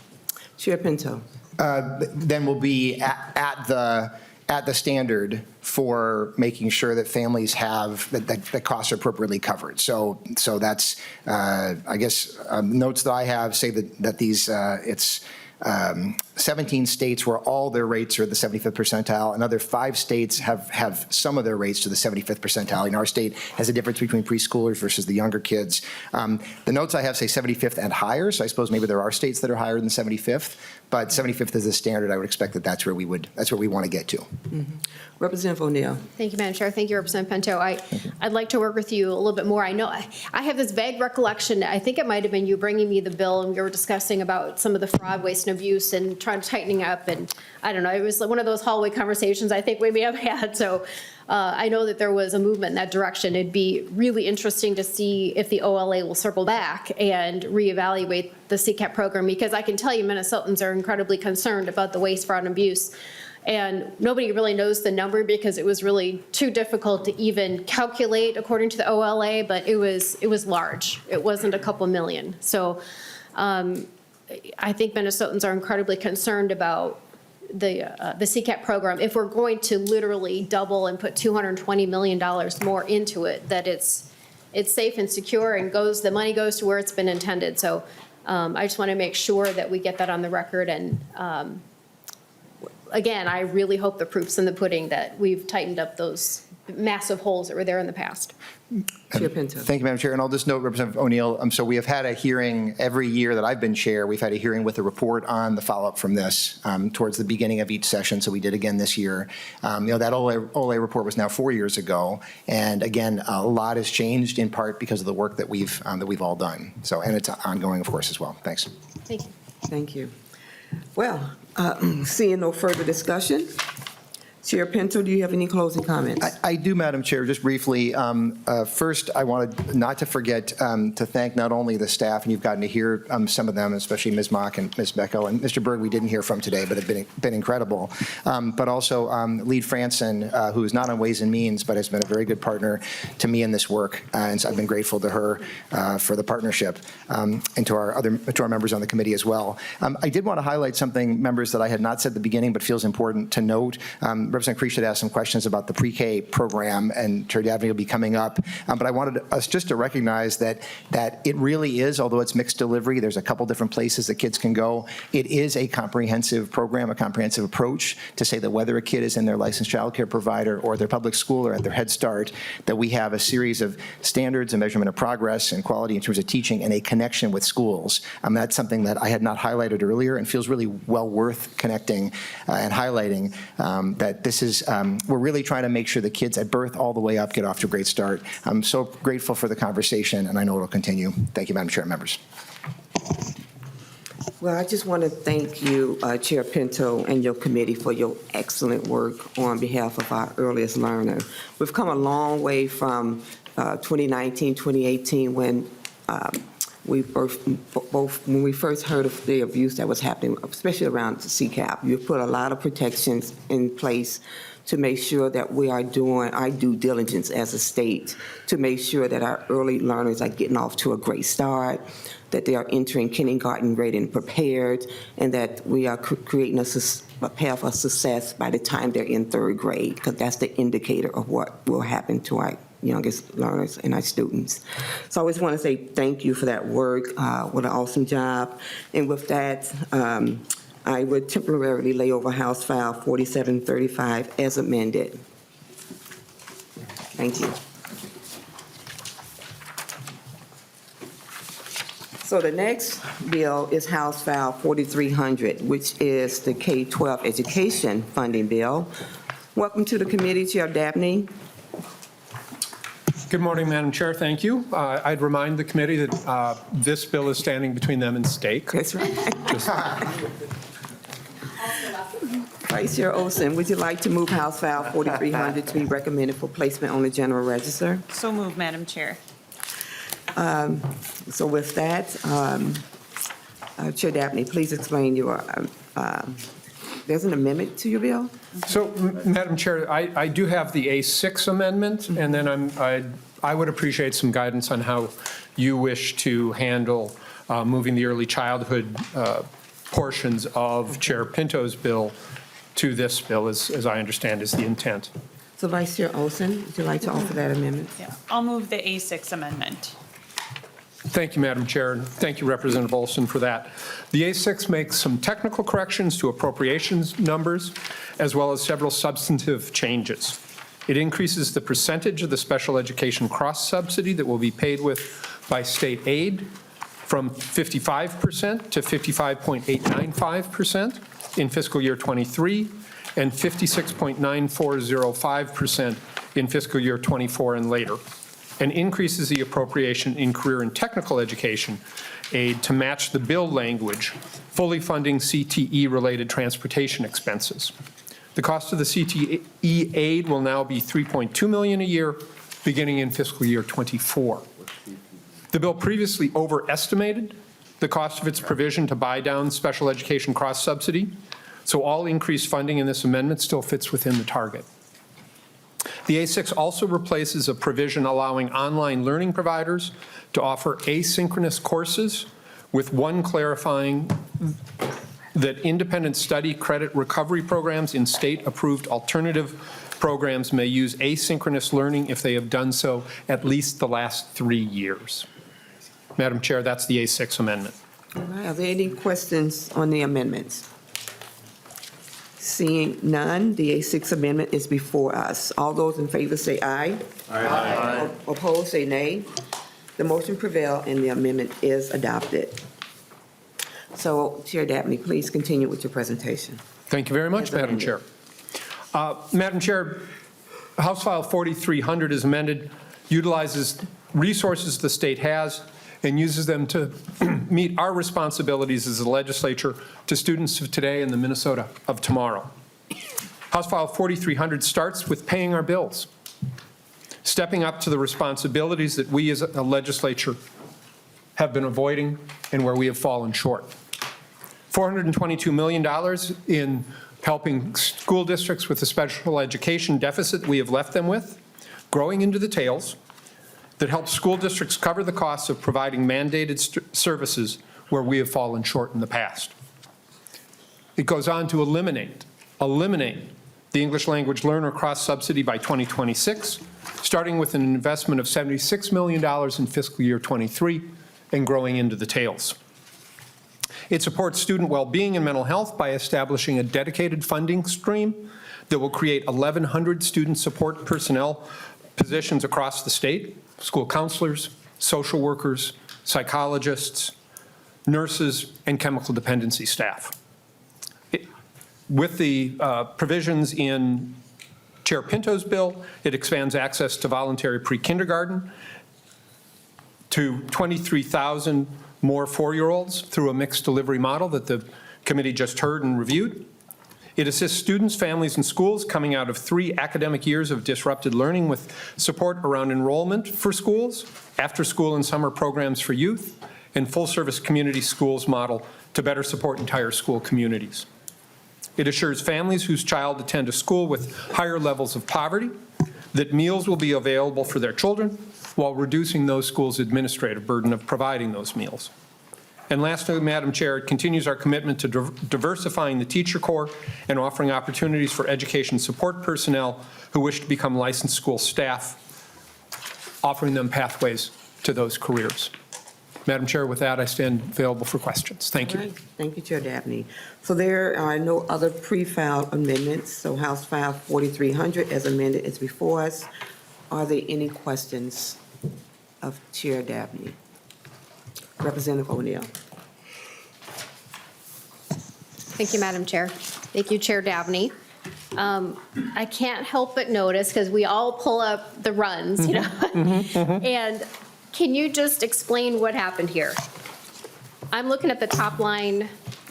Chair Pinto. Then we'll be at the standard for making sure that families have, that costs are appropriately covered. So that's, I guess, notes that I have say that these, it's 17 states where all their rates are the 75th percentile. Another 5 states have some of their rates to the 75th percentile. And our state has a difference between preschoolers versus the younger kids. The notes I have say 75th and higher, so I suppose maybe there are states that are higher than 75th, but 75th is the standard. I would expect that that's where we want to get to. Mm-hmm. Representative O'Neill. Thank you, Madam Chair. Thank you, Representative Pinto. I'd like to work with you a little bit more. I know I have this vague recollection. I think it might have been you bringing me the bill, and we were discussing about some of the fraud, waste, and abuse, and trying to tightening up. And I don't know, it was one of those hallway conversations I think we may have had. So I know that there was a movement in that direction. It'd be really interesting to see if the OLA will circle back and reevaluate the CCAP program, because I can tell you Minnesotans are incredibly concerned about the waste, fraud, and abuse. And nobody really knows the number because it was really too difficult to even calculate according to the OLA, but it was large. It wasn't a couple million. So I think Minnesotans are incredibly concerned about the CCAP program. If we're going to literally double and put $220 million more into it, that it's safe and secure and the money goes to where it's been intended. So I just want to make sure that we get that on the record. And again, I really hope the proof's in the pudding that we've tightened up those massive holes that were there in the past. Chair Pinto. Thank you, Madam Chair. And I'll just note, Representative O'Neill, so we have had a hearing every year that I've been chair. We've had a hearing with a report on the follow-up from this towards the beginning of each session. So we did again this year. That OLA report was now 4 years ago. And again, a lot has changed in part because of the work that we've all done. So, and it's ongoing, of course, as well. Thanks. Thank you. Thank you. Well, seeing no further discussion, Chair Pinto, do you have any closing comments? I do, Madam Chair, just briefly. First, I wanted not to forget to thank not only the staff, and you've gotten to hear some of them, especially Ms. Mock and Ms. Beckel, and Mr. Berg we didn't hear from today, but have been incredible. But also Lead Franson, who is not on Ways and Means, but has been a very good partner to me in this work. And so I've been grateful to her for the partnership, and to our members on the committee as well. I did want to highlight something, members, that I had not said at the beginning, but feels important to note. Representative Creech had asked some questions about the pre-K program, and Chair Davnie will be coming up. But I wanted us just to recognize that it really is, although it's mixed delivery, there's a couple different places that kids can go. It is a comprehensive program, a comprehensive approach to say that whether a kid is in their licensed child care provider or their public school or at their Head Start, that we have a series of standards and measurement of progress and quality in terms of teaching and a connection with schools. That's something that I had not highlighted earlier and feels really well worth connecting and highlighting, that this is, we're really trying to make sure the kids at birth all the way up get off to a great start. I'm so grateful for the conversation, and I know it'll continue. Thank you, Madam Chair and members. Well, I just want to thank you, Chair Pinto, and your committee for your excellent work on behalf of our earliest learner. We've come a long way from 2019, 2018, when we when we first heard of the abuse that was happening, especially around the CCAP. You've put a lot of protections in place to make sure that we are doing our due diligence as a state to make sure that our early learners are getting off to a great start, that they are entering kindergarten ready and prepared, and that we are creating a path of success by the time they're in third grade, because that's the indicator of what will happen to our youngest learners and our students. So I always want to say thank you for that work. What an awesome job. And with that, I would temporarily lay over House File 4735 as amended. Thank you. So the next bill is House File 4300, which is the K-12 education funding bill. Welcome to the committee, Chair Davnie. Good morning, Madam Chair. Thank you. I'd remind the committee that this bill is standing between them and steak. That's right. Vice Chair Olson, would you like to move House File 4300 to be recommended for placement on the general register? So moved, Madam Chair. So with that, Chair Dabney, please explain your, there's an amendment to your bill? So, Madam Chair, I do have the A6 amendment, and then I would appreciate some guidance on how you wish to handle moving the early childhood portions of Chair Pinto's bill to this bill, as I understand is the intent. So Vice Chair Olson, would you like to offer that amendment? Yeah, I'll move the A6 amendment. Thank you, Madam Chair, and thank you, Representative Olson, for that. The A6 makes some technical corrections to appropriations numbers, as well as several substantive changes. It increases the percentage of the special education cross-subsidy that will be paid with by state aid from 55% to 55.895% in fiscal year '23 and 56.9405% in fiscal year '24 and later, and increases the appropriation in career and technical education aid to match the bill language, fully funding CTE-related transportation expenses. The cost of the CTE aid will now be $3.2 million a year, beginning in fiscal year '24. The bill previously overestimated the cost of its provision to buy down special education cross-subsidy, so all increased funding in this amendment still fits within the target. The A6 also replaces a provision allowing online learning providers to offer asynchronous courses, with one clarifying that independent study credit recovery programs in state-approved alternative programs may use asynchronous learning if they have done so at least the last 3 years. Madam Chair, that's the A6 amendment. All right, are there any questions on the amendments? Seeing none, the A6 amendment is before us. All those in favor say aye. Aye. Opposed, say nay. The motion prevailed and the amendment is adopted. So, Chair Dabney, please continue with your presentation. Thank you very much, Madam Chair. Madam Chair, House File 4300 is amended, utilizes resources the state has, and uses them to meet our responsibilities as a legislature to students of today and the Minnesota of tomorrow. House File 4300 starts with paying our bills, stepping up to the responsibilities that we as a legislature have been avoiding and where we have fallen short. $422 million in helping school districts with the special education deficit we have left them with, growing into the tails, that helps school districts cover the costs of providing mandated services where we have fallen short in the past. It goes on to eliminate the English language learner cross-subsidy by 2026, starting with an investment of $76 million in fiscal year '23 and growing into the tails. It supports student well-being and mental health by establishing a dedicated funding stream that will create 1,100 student support personnel positions across the state, school counselors, social workers, psychologists, nurses, and chemical dependency staff. With the provisions in Chair Pinto's bill, it expands access to voluntary pre-kindergarten to 23,000 more four-year-olds through a mixed delivery model that the committee just heard and reviewed. It assists students, families, and schools coming out of 3 academic years of disrupted learning with support around enrollment for schools, after-school and summer programs for youth, and full-service community schools model to better support entire school communities. It assures families whose child attend a school with higher levels of poverty that meals will be available for their children while reducing those schools' administrative burden of providing those meals. And lastly, Madam Chair, it continues our commitment to diversifying the teacher corps and offering opportunities for education support personnel who wish to become licensed school staff, offering them pathways to those careers. Madam Chair, with that, I stand available for questions. Thank you. All right. Thank you, Chair Dabney. So there are no other pre-filed amendments, so House File 4300 as amended is before us. Are there any questions of Chair Dabney? Representative O'Neill. Thank you, Madam Chair. Thank you, Chair Davnie. I can't help but notice, because we all pull up the runs, you know, and can you just explain what happened here? I'm looking at the top line,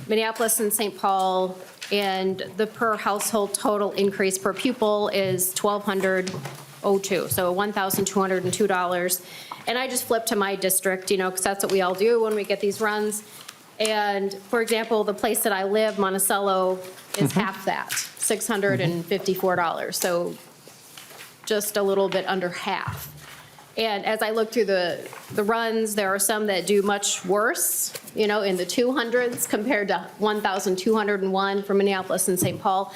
Minneapolis and St. Paul, and the per household total increase per pupil is $1,202, so $1,202. And I just flipped to my district, because that's what we all do when we get these runs. And for example, the place that I live, Monticello, is half that, $654. So just a little bit under half. And as I look through the runs, there are some that do much worse, in the 200s compared to 1,201 for Minneapolis and St. Paul.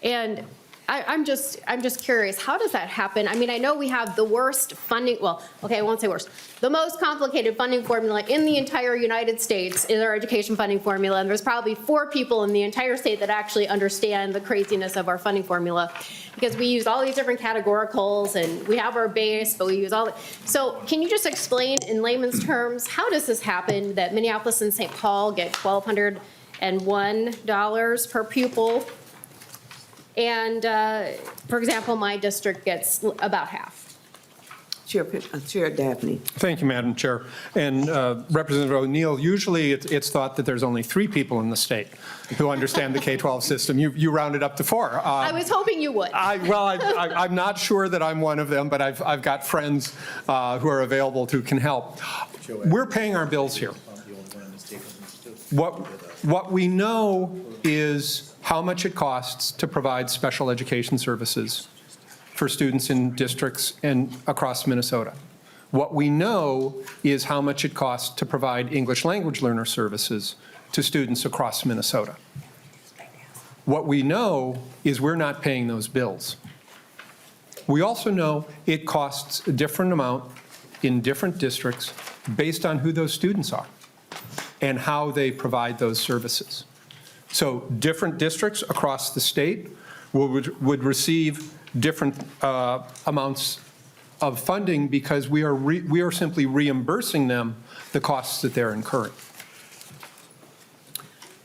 And I'm just curious, how does that happen? I mean, I know we have the worst funding, well, okay, I won't say worst. The most complicated funding formula in the entire United States is our education funding formula, and there's probably 4 people in the entire state that actually understand the craziness of our funding formula, because we use all these different categoricals, and we have our base, but we use all the, so can you just explain in layman's terms, how does this happen that Minneapolis and St. Paul get $1,201 per pupil? And, for example, my district gets about half. Chair Davnie. Thank you, Madam Chair. And Representative O'Neill, usually it's thought that there's only 3 people in the state who understand the K-12 system. You rounded up to 4. I was hoping you would. I'm not sure that I'm one of them, but I've got friends who are available who can help. We're paying our bills here. What we know is how much it costs to provide special education services for students in districts and across Minnesota. What we know is how much it costs to provide English language learner services to students across Minnesota. What we know is we're not paying those bills. We also know it costs a different amount in different districts based on who those students are and how they provide those services. So different districts across the state would receive different amounts of funding because we are simply reimbursing them the costs that they're incurring.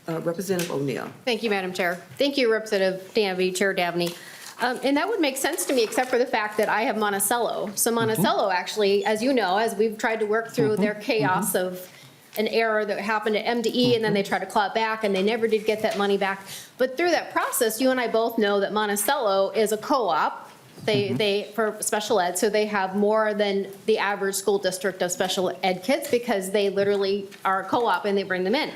Representative O'Neill. Thank you, Madam Chair. Thank you, Representative Davnie, Chair Davnie. And that would make sense to me, except for the fact that I have Monticello. So Monticello, actually, as you know, as we've tried to work through their chaos of an error that happened at MDE, and then they tried to claw it back, and they never did get that money back. But through that process, you and I both know that Monticello is a co-op. They for special ed, so they have more than the average school district of special ed kids because they literally are a co-op and they bring them in.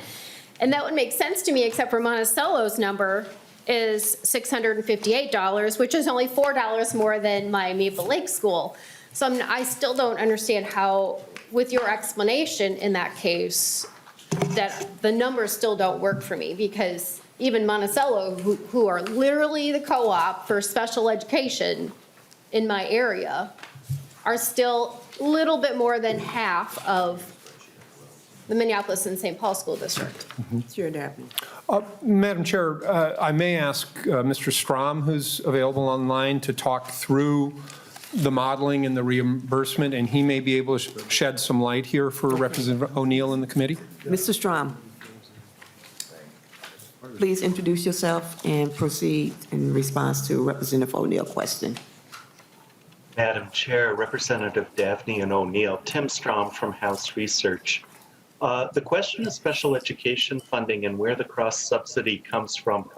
And that would make sense to me, except for Monticello's number is $658, which is only $4 more than my Maple Lake school. So I still don't understand how, with your explanation in that case, that the numbers still don't work for me, because even Monticello, who are literally the co-op for special education in my area, are still a little bit more than half of the Minneapolis and St. Paul School District. Chair Davnie. Madam Chair, I may ask Mr. Strom, who's available online, to talk through the modeling and the reimbursement, and he may be able to shed some light here for Representative O'Neill and the committee. Mr. Strom, please introduce yourself and proceed in response to Representative O'Neill's question. Madam Chair, Representative Davnie and O'Neill, Tim Strom from House Research. The question of special education funding and where the cross-subsidy comes from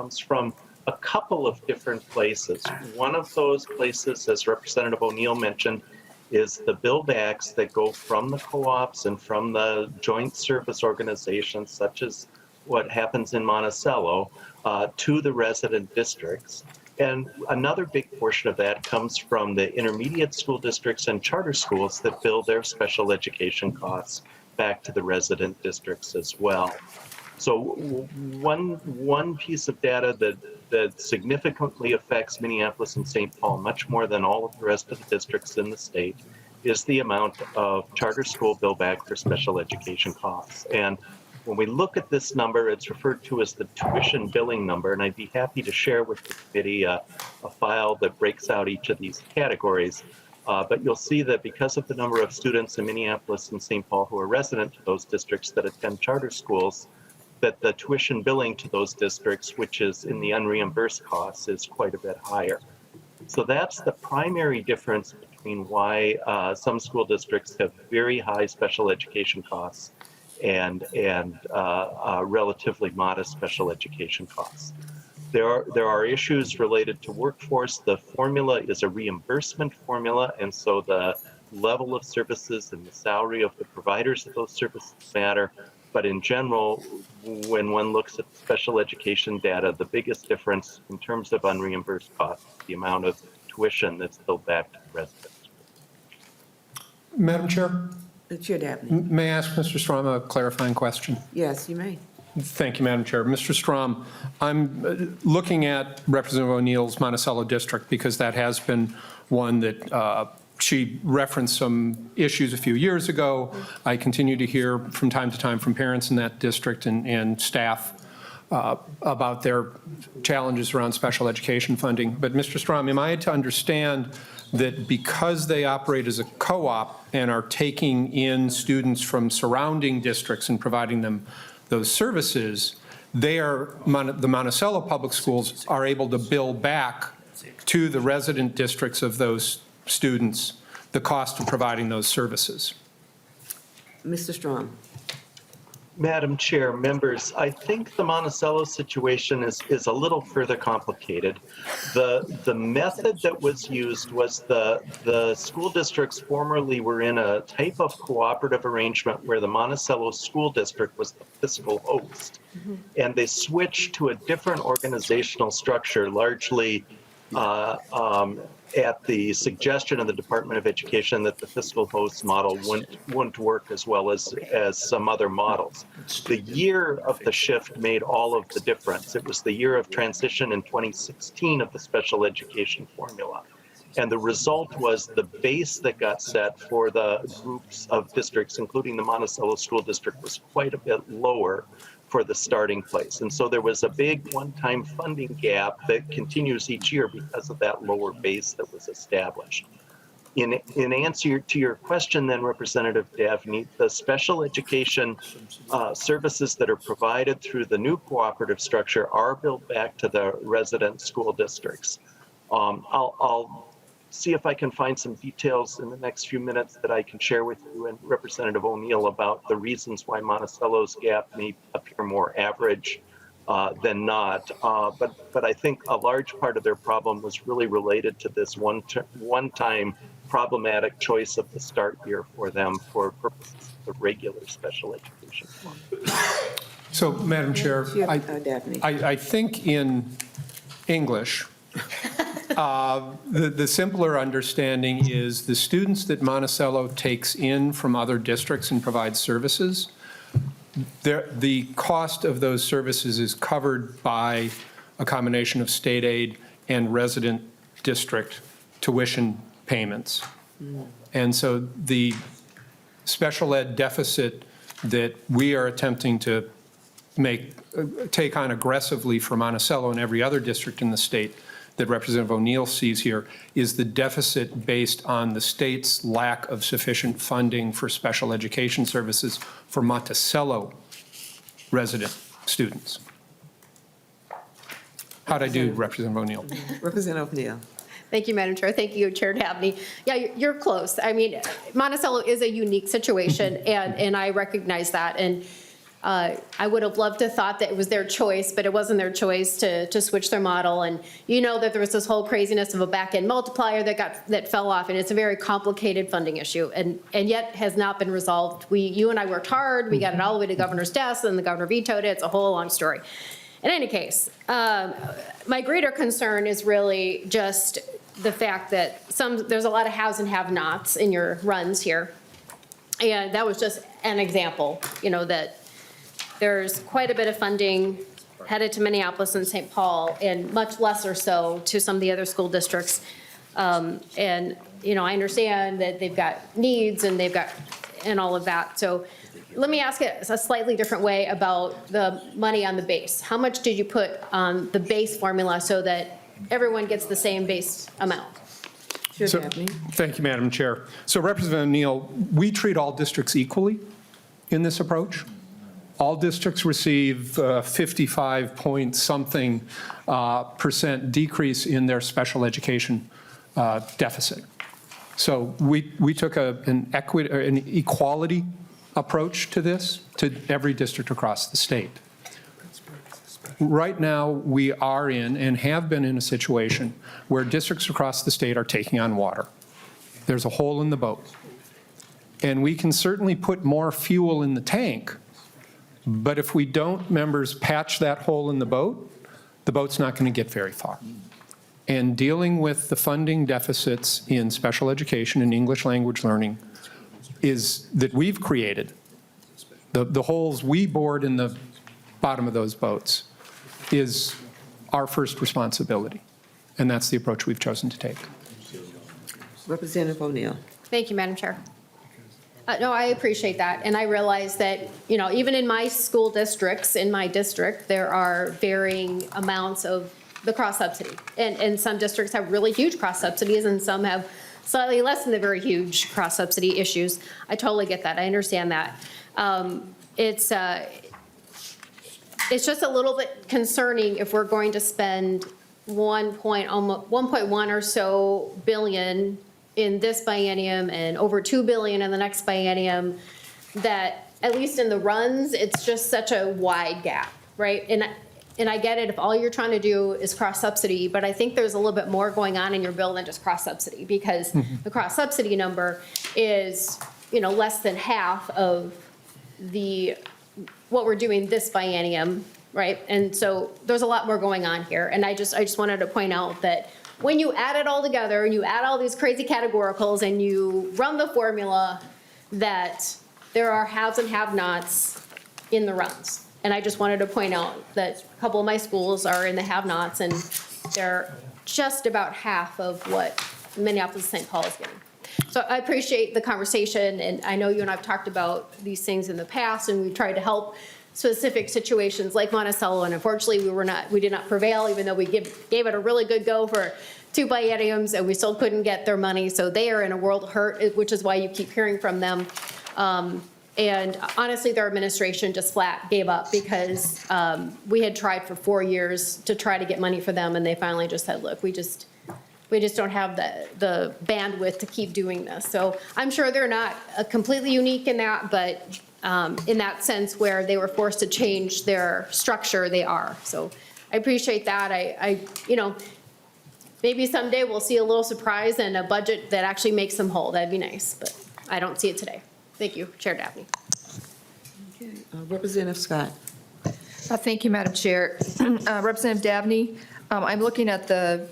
a couple of different places. One of those places, as Representative O'Neill mentioned, is the build-backs that go from the co-ops and from the joint service organizations, such as what happens in Monticello, to the resident districts. And another big portion of that comes from the intermediate school districts and charter schools that bill their special education costs back to the resident districts as well. So one piece of data that significantly affects Minneapolis and St. Paul much more than all of the rest of the districts in the state is the amount of charter school bill back for special education costs. And when we look at this number, it's referred to as the tuition billing number, and I'd be happy to share with the committee a file that breaks out each of these categories. But you'll see that because of the number of students in Minneapolis and St. Paul who are resident to those districts that attend charter schools, that the tuition billing to those districts, which is in the unreimbursed costs, is quite a bit higher. So that's the primary difference between why some school districts have very high special education costs and relatively modest special education costs. There are issues related to workforce. The formula is a reimbursement formula, and so the level of services and the salary of the providers of those services matter. But in general, when one looks at special education data, the biggest difference in terms of unreimbursed costs is the amount of tuition that's billed back to the residents. Madam Chair, Chair Davnie. may I ask Mr. Strom a clarifying question? Yes, you may. Thank you, Madam Chair. Mr. Strom, I'm looking at Representative O'Neill's Monticello district because that has been one that she referenced some issues a few years ago. I continue to hear from time to time from parents in that district and staff about their challenges around special education funding. But Mr. Strom, am I to understand that because they operate as a co-op and are taking in students from surrounding districts and providing them those services, the Monticello Public Schools are able to bill back to the resident districts of those students the cost of providing those services? Mr. Strom. Madam Chair, members, I think the Monticello situation is a little further complicated. The method that was used was the school districts formerly were in a type of cooperative arrangement where the Monticello School District was the fiscal host. And they switched to a different organizational structure, largely at the suggestion of the Department of Education that the fiscal host model wouldn't work as well as some other models. The year of the shift made all of the difference. It was the year of transition in 2016 of the special education formula. And the result was the base that got set for the groups of districts, including the Monticello School District, was quite a bit lower for the starting place. And so there was a big one-time funding gap that continues each year because of that lower base that was established. In answer to your question then, Representative Davnie, the special education services that are provided through the new cooperative structure are billed back to the resident school districts. I'll see if I can find some details in the next few minutes that I can share with you and Representative O'Neill about the reasons why Monticello's gap may appear more average than not. But I think a large part of their problem was really related to this one-time problematic choice of the start year for them for purposes of the regular special education fund. So, Madam Chair, I think in English, the simpler understanding is the students that Monticello takes in from other districts and provides services, the cost of those services is covered by a combination of state aid and resident district tuition payments. And so the special ed deficit that we are attempting to take on aggressively for Monticello and every other district in the state that Representative O'Neill sees here is the deficit based on the state's lack of sufficient funding for special education services for Monticello resident students. How'd I do, Representative O'Neill? Representative O'Neill. Thank you, Madam Chair. Thank you, Chair Davnie. Yeah, you're close. I mean, Monticello is a unique situation, and I recognize that. And I would have loved to thought that it was their choice, but it wasn't their choice to switch their model. And you know that there was this whole craziness of a back-end multiplier that fell off, and it's a very complicated funding issue, and yet has not been resolved. You and I worked hard. We got it all the way to the governor's desk, and the governor vetoed it. It's a whole long story. In any case, my greater concern is really just the fact that there's a lot of haves and have-nots in your runs here. And that was just an example, that there's quite a bit of funding headed to Minneapolis and St. Paul, and much lesser so to some of the other school districts. And, I understand that they've got needs and all of that. So let me ask it a slightly different way about the money on the base. How much did you put on the base formula so that everyone gets the same base amount? So, thank you, Madam Chair. So Representative O'Neill, we treat all districts equally in this approach. All districts receive 55 point something % decrease in their special education deficit. So we took an equality approach to this, to every district across the state. right now we are in and have been in a situation where districts across the state are taking on water. There's a hole in the boat. And we can certainly put more fuel in the tank, but if we don't, members, patch that hole in the boat's not going to get very far. And dealing with the funding deficits in special education and English language learning is that we've created, the holes we bored in the bottom of those boats, is our first responsibility. And that's the approach we've chosen to take. Representative O'Neill. Thank you, Madam Chair. No, I appreciate that. And I realize that, you know, even in my school districts, in my district, there are varying amounts of the cross-subsidy. And some districts have really huge cross-subsidies and some have slightly less than the very huge cross-subsidy issues. I totally get that. I understand that. It's just a little bit concerning if we're going to spend 1.1 or so billion in this biennium and over 2 billion in the next biennium, that at least in the runs, it's just such a wide gap, right? And I get it if all you're trying to do is cross-subsidy, but I think there's a little bit more going on in your bill than just cross-subsidy, because the cross-subsidy number is, you know, less than half of what we're doing this biennium, right? And so there's a lot more going on here. And I just wanted to point out that when you add it all together and you add all these crazy categoricals and you run the formula, that there are haves and have-nots in the runs. And I just wanted to point out that a couple of my schools are in the have-nots, and they're just about half of what Minneapolis-St. Paul is getting. So I appreciate the conversation, and I know you and I have talked about these things in the past, and we've tried to help specific situations like Monticello, and unfortunately we did not prevail, even though we gave it a really good go for 2 bienniums, and we still couldn't get their money. So they are in a world of hurt, which is why you keep hearing from them. And honestly, their administration just flat gave up, because we had tried for 4 years to try to get money for them, and they finally just said, look, we just don't have the bandwidth to keep doing this. So I'm sure they're not completely unique in that, but in that sense where they were forced to change their structure, they are. So I appreciate that. I you know, maybe someday we'll see a little surprise and a budget that actually makes them whole. That'd be nice, but I don't see it today. Thank you, Chair Davnie. Okay, Representative Scott. Thank you, Madam Chair. Representative Davnie, I'm looking at the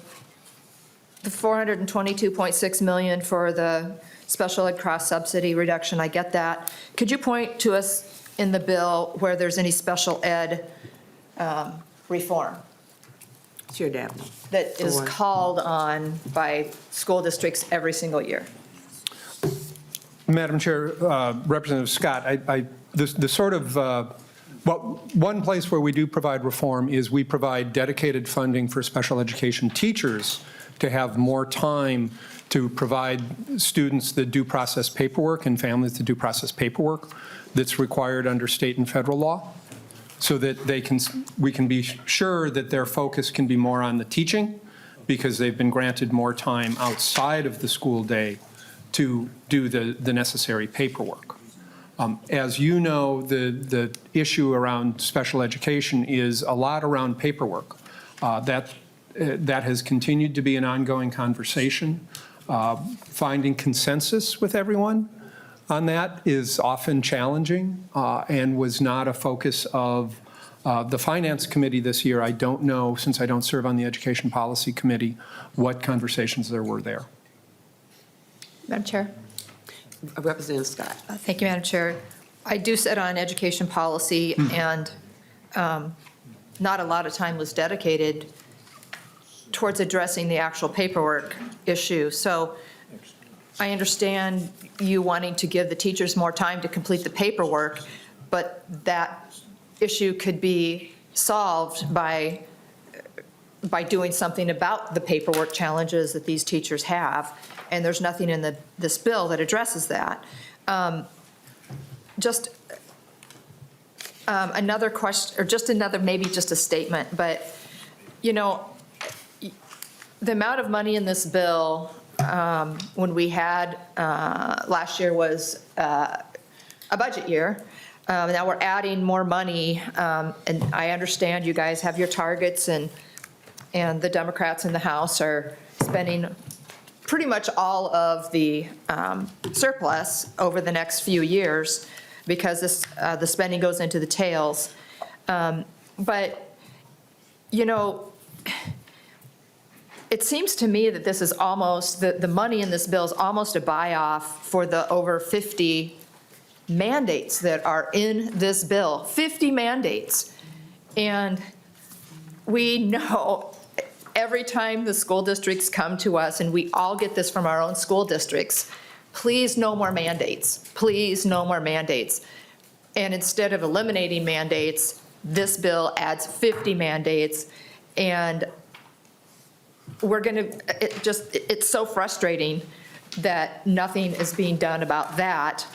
422.6 million for the special ed cross subsidy reduction. I get that. Could you point to us in the bill where there's any special ed reform Chair Davnie. that is called on by school districts every single year? Madam Chair, Representative Scott, the sort of, well, one place where we do provide reform is we provide dedicated funding for special education teachers to have more time to provide students the due process paperwork and families the due process paperwork that's required under state and federal law, so that we can be sure that their focus can be more on the teaching, because they've been granted more time outside of the school day to do the necessary paperwork. As you know, the issue around special education is a lot around paperwork. That has continued to be an ongoing conversation. Finding consensus with everyone on that is often challenging, and was not a focus of the Finance Committee this year. I don't know, since I don't serve on the Education Policy Committee, what conversations there were there. Madam Chair. Representative Scott. Thank you, Madam Chair. I do sit on education policy, and not a lot of time was dedicated towards addressing the actual paperwork issue. So I understand you wanting to give the teachers more time to complete the paperwork, but that issue could be solved by doing something about the paperwork challenges that these teachers have. And there's nothing in this bill that addresses that. Another question, or maybe just a statement, but, you know, the amount of money in this bill, when we had, last year was a budget year, Now we're adding more money, and I understand you guys have your targets, and the Democrats in the House are spending pretty much all of the surplus over the next few years because the spending goes into the tails. But, you know, it seems to me that this is almost, the money in this bill is almost a buy-off for the over 50 mandates that are in this bill, 50 mandates. And we know every time the school districts come to us, and we all get this from our own school districts, please no more mandates, please no more mandates. And instead of eliminating mandates, this bill adds 50 mandates, and we're gonna, it's so frustrating that nothing is being done about that.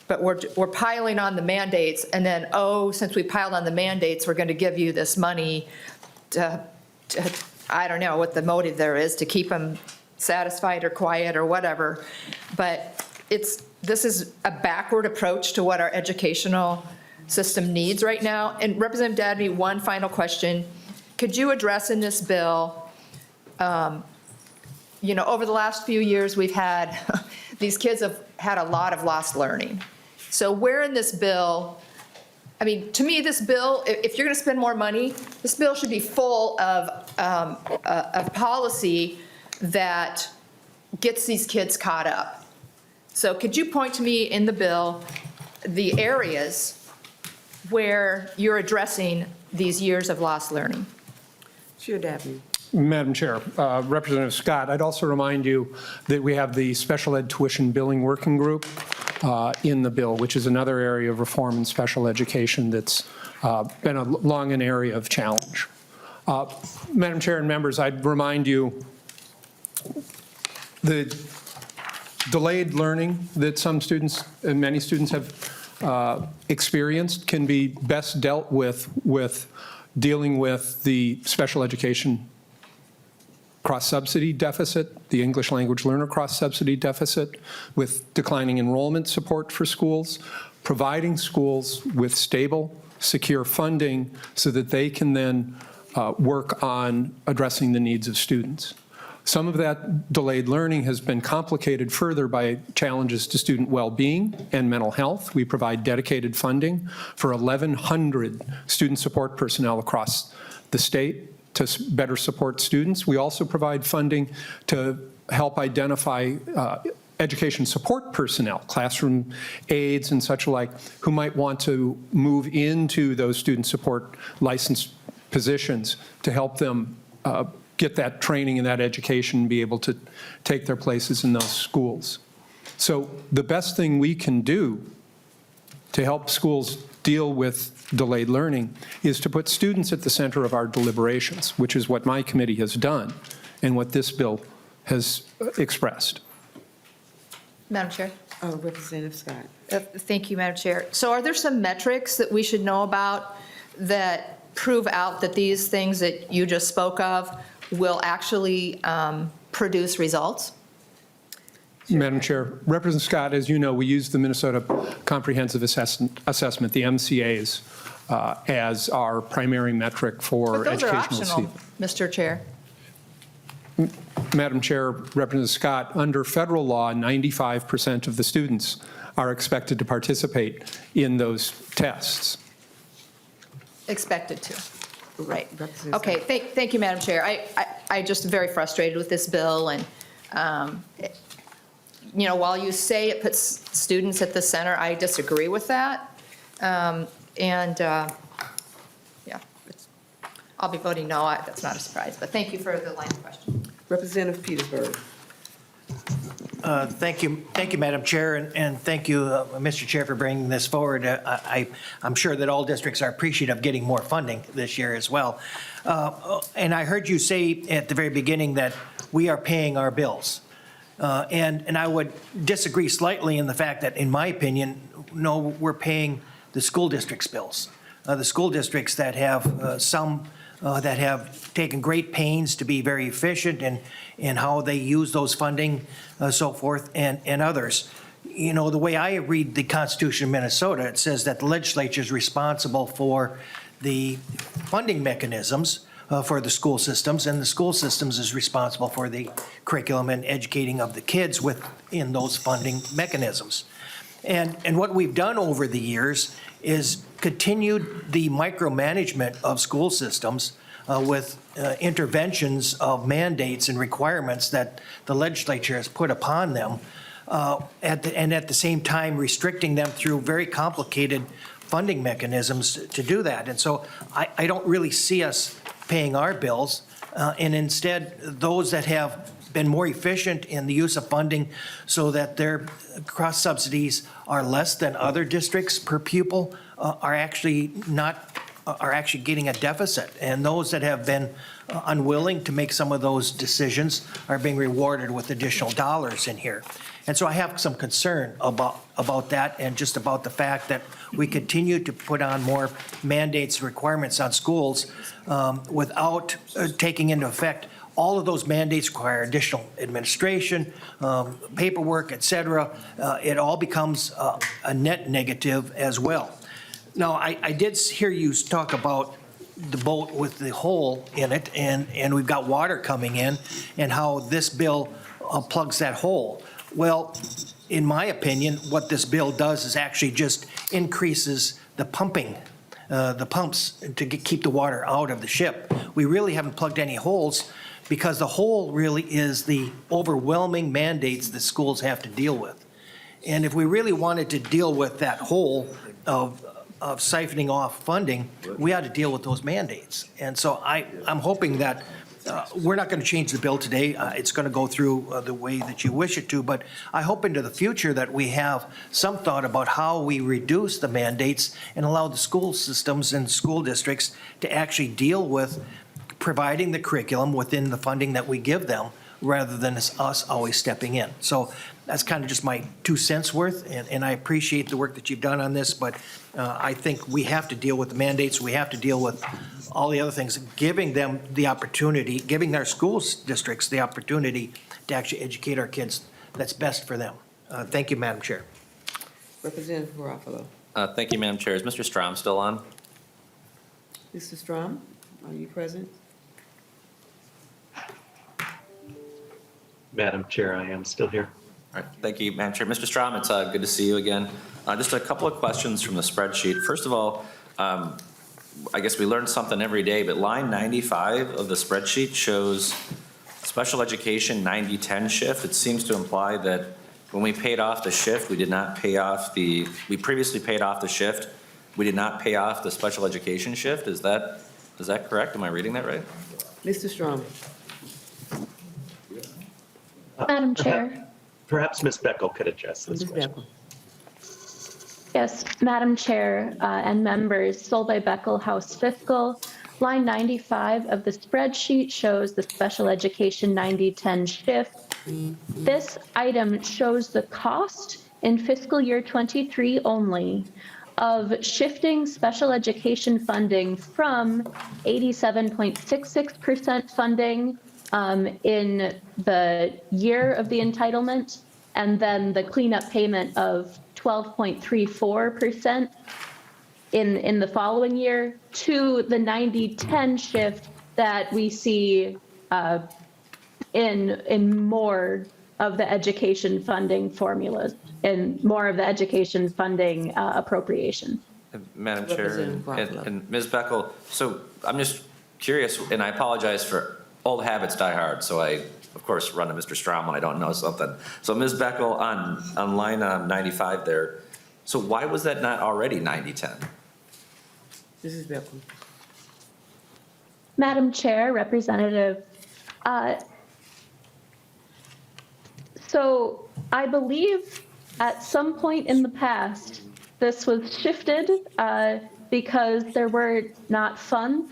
But we're piling on the mandates, and then, oh, since we piled on the mandates, we're going to give you this money to, I don't know what the motive there is, to keep them satisfied or quiet or whatever. But this is a backward approach to what our educational system needs right now. And Representative Davnie, one final question. Could you address in this bill, you know, over the last few years, we've had, these kids have had a lot of lost learning. So where in this bill, I mean, to me, this bill, if you're going to spend more money, this bill should be full of a policy that gets these kids caught up. So could you point to me in the bill the areas where you're addressing these years of lost learning? Chair Davnie. Madam Chair, Representative Scott, I'd also remind you that we have the Special Ed Tuition Billing Working Group in the bill, which is another area of reform in special education that's been an area of challenge. Madam Chair and members, I'd remind you the delayed learning that some students and many students have experienced can be best dealt with dealing with the special education cross-subsidy deficit, the English language learner cross-subsidy deficit, with declining enrollment support for schools, providing schools with stable, secure funding so that they can then work on addressing the needs of students. Some of that delayed learning has been complicated further by challenges to student well-being and mental health. We provide dedicated funding for 1,100 student support personnel across the state to better support students. We also provide funding to help identify education support personnel, classroom aides and such like, who might want to move into those student support licensed positions to help them get that training and that education and be able to take their places in those schools. So the best thing we can do to help schools deal with delayed learning is to put students at the center of our deliberations, which is what my committee has done and what this bill has expressed. Madam Chair. Representative Scott. Thank you, Madam Chair. So are there some metrics that we should know about that prove out that these things that you just spoke of will actually produce results? Madam Chair, Representative Scott, as you know, we use the Minnesota Comprehensive Assessment, the MCAs, as our primary metric for educational But those are optional, Mr. Chair. Madam Chair, Representative Scott, under federal law, 95% of the students are expected to participate in those tests. Expected to. Right. Okay, thank you, Madam Chair. I just am very frustrated with this bill, and you know, while you say it puts students at the center, I disagree with that. Yeah, I'll be voting no. That's not a surprise, but thank you for the line of question. Representative Petersburg. Thank you, Madam Chair, and thank you, Mr. Chair, for bringing this forward. I'm sure that all districts are appreciative of getting more funding this year as well. And I heard you say at the very beginning that we are paying our bills. And I would disagree slightly in the fact that, in my opinion, no, we're paying the school district's bills. The school districts that have that have taken great pains to be very efficient in how they use those funding, so forth, and others. you know, the way I read the Constitution of Minnesota, it says that the legislature is responsible for the funding mechanisms for the school systems, and the school systems is responsible for the curriculum and educating of the kids within those funding mechanisms. And what we've done over the years is continued the micromanagement of school systems with interventions of mandates and requirements that the legislature has put upon them, and at the same time restricting them through very complicated funding mechanisms to do that. And so I don't really see us paying our bills, and instead those that have been more efficient in the use of funding so that their cross subsidies are less than other districts per pupil are actually getting a deficit. And those that have been unwilling to make some of those decisions are being rewarded with additional dollars in here. And so I have some concern about that, and just about the fact that we continue to put on more mandates, requirements on schools without taking into effect all of those mandates require additional administration, paperwork, et cetera. It all becomes a net negative as well. Now, I did hear you talk about the boat with the hole in it, and we've got water coming in, and how this bill plugs that hole. Well, in my opinion, what this bill does is actually just increases the pumps to keep the water out of the ship. We really haven't plugged any holes, because the hole really is the overwhelming mandates that schools have to deal with. And if we really wanted to deal with that hole of siphoning off funding, we ought to deal with those mandates. And so I'm hoping that we're not going to change the bill today. It's going to go through the way that you wish it to, but I hope into the future that we have some thought about how we reduce the mandates and allow the school systems and school districts to actually deal with providing the curriculum within the funding that we give them, rather than us always stepping in. So that's kind of just my 2 cents worth, and I appreciate the work that you've done on this, but I think we have to deal with the mandates, we have to deal with all the other things, giving them the opportunity, giving our school districts the opportunity to actually educate our kids that's best for them. Thank you, Madam Chair. Representative Garofalo. Thank you, Madam Chair. Is Mr. Strom still on? Mr. Strom, are you present? Madam Chair, I am still here. All right, thank you, Madam Chair. Mr. Strom, it's good to see you again. Just a couple of questions from the spreadsheet. First of all, I guess we learn something every day, but line 95 of the spreadsheet shows special education 90-10 shift. It seems to imply that when we paid off the shift, we previously paid off the shift. We did not pay off the special education shift. Is that correct? Am I reading that right? Mr. Strom. Madam Chair. Perhaps Ms. Beckel could address this Ms. question. Beckel. Yes, Madam Chair and members, Solveig Beckel, House Fiscal. Line 95 of the spreadsheet shows the special education 90-10 shift. This item shows the cost in fiscal year 23 only of shifting special education funding from 87.66% funding in the year of the entitlement, and then the cleanup payment of 12.34% in the following year, to the 90-10 shift that we see in more of the education funding formulas and more of the education funding appropriation. Madam Chair and Ms. Beckel, so I'm just curious, and I apologize for old habits die hard, so I, of course, run to Mr. Strom when I don't know something. So Ms. Beckel, on line 95 there, so why was that not already 90-10? Mrs. Beckel. Madam Chair, Representative, so I believe at some point in the past, this was shifted because there were not funds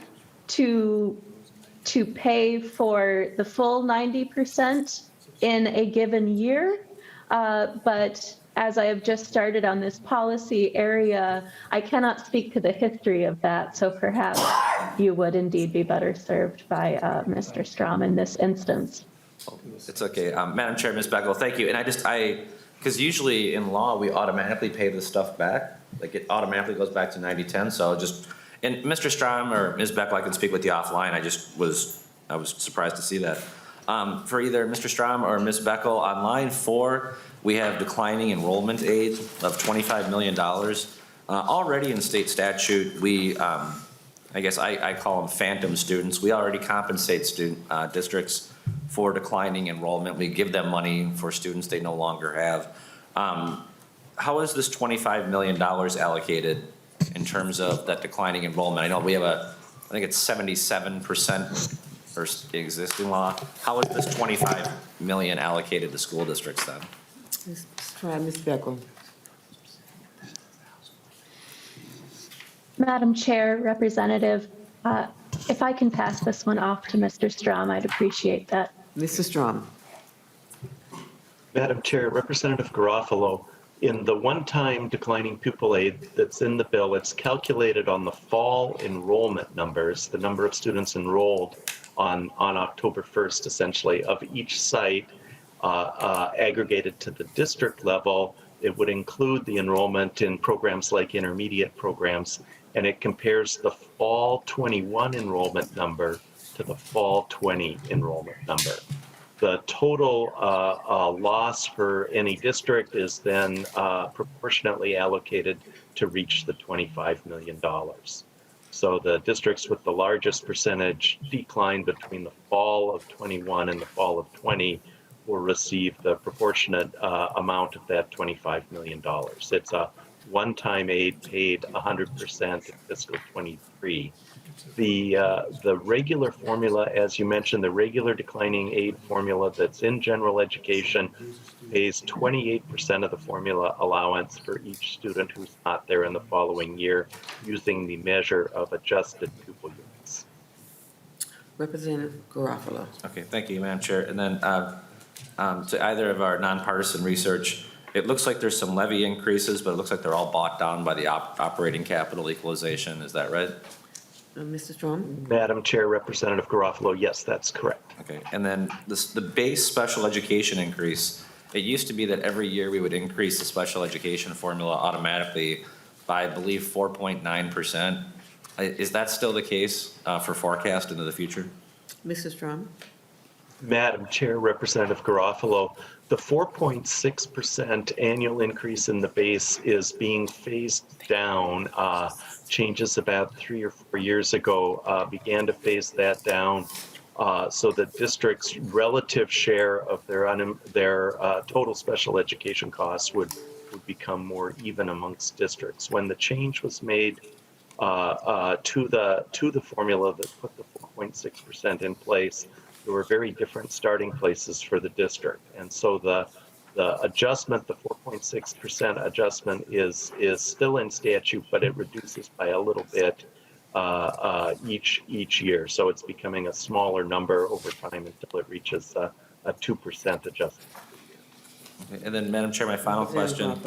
to pay for the full 90% in a given year. But as I have just started on this policy area, I cannot speak to the history of that. So perhaps you would indeed be better served by Mr. Strom in this instance. It's okay. Madam Chair, Ms. Beckel, thank you. And I Because usually in law, we automatically pay this stuff back. Like it automatically goes back to 90-10. So just, and Mr. Strom or Ms. Beckel, I can speak with you offline. I was surprised to see that. For either Mr. Strom or Ms. Beckel, on line 4, we have declining enrollment aid of $25 million. Already in state statute, we, I guess I call them phantom students. We already compensate districts for declining enrollment. We give them money for students they no longer have. How is this $25 million allocated in terms of that declining enrollment? I know we have I think it's 77% for existing law. How is this 25 million allocated to school districts then? Let's try Ms. Beckel. Madam Chair, Representative, if I can pass this one off to Mr. Strom, I'd appreciate that. Mr. Strom. Madam Chair, Representative Garofalo, in the one-time declining pupil aid that's in the bill, it's calculated on the fall enrollment numbers, the number of students enrolled on October 1st, essentially, of each site aggregated to the district level. It would include the enrollment in programs like intermediate programs, and it compares the fall 21 enrollment number to the fall 20 enrollment number. The total loss for any district is then proportionately allocated to reach the $25 million. So the districts with the largest percentage decline between the fall of 21 and the fall of 20 will receive the proportionate amount of that $25 million. It's a one-time aid paid 100% in fiscal 23. The regular formula, as you mentioned, the regular declining aid formula that's in general education pays 28% of the formula allowance for each student who's not there in the following year using the measure of adjusted pupil units. Representative Garofalo. Okay, thank you, Madam Chair. And then to either of our nonpartisan research, it looks like there's some levy increases, but it looks like they're all bought down by the operating capital equalization. Is that right? Mr. Strom? Madam Chair, Representative Garofalo, yes, that's correct. Okay, and then the base special education increase, it used to be that every year we would increase the special education formula automatically by, I believe, 4.9%. Is that still the case for forecast into the future? Mr. Strom? Madam Chair, Representative Garofalo, the 4.6% annual increase in the base is being phased down. Changes about 3 or 4 years ago began to phase that down so the district's relative share of their total special education costs would become more even amongst districts. When the change was made to the formula that put the 4.6% in place, there were very different starting places for the district. And so the adjustment, the 4.6% adjustment is still in statute, but it reduces by a little bit each year. So it's becoming a smaller number over time until it reaches a 2% adjustment. Okay, and then, Madam Chair, my final question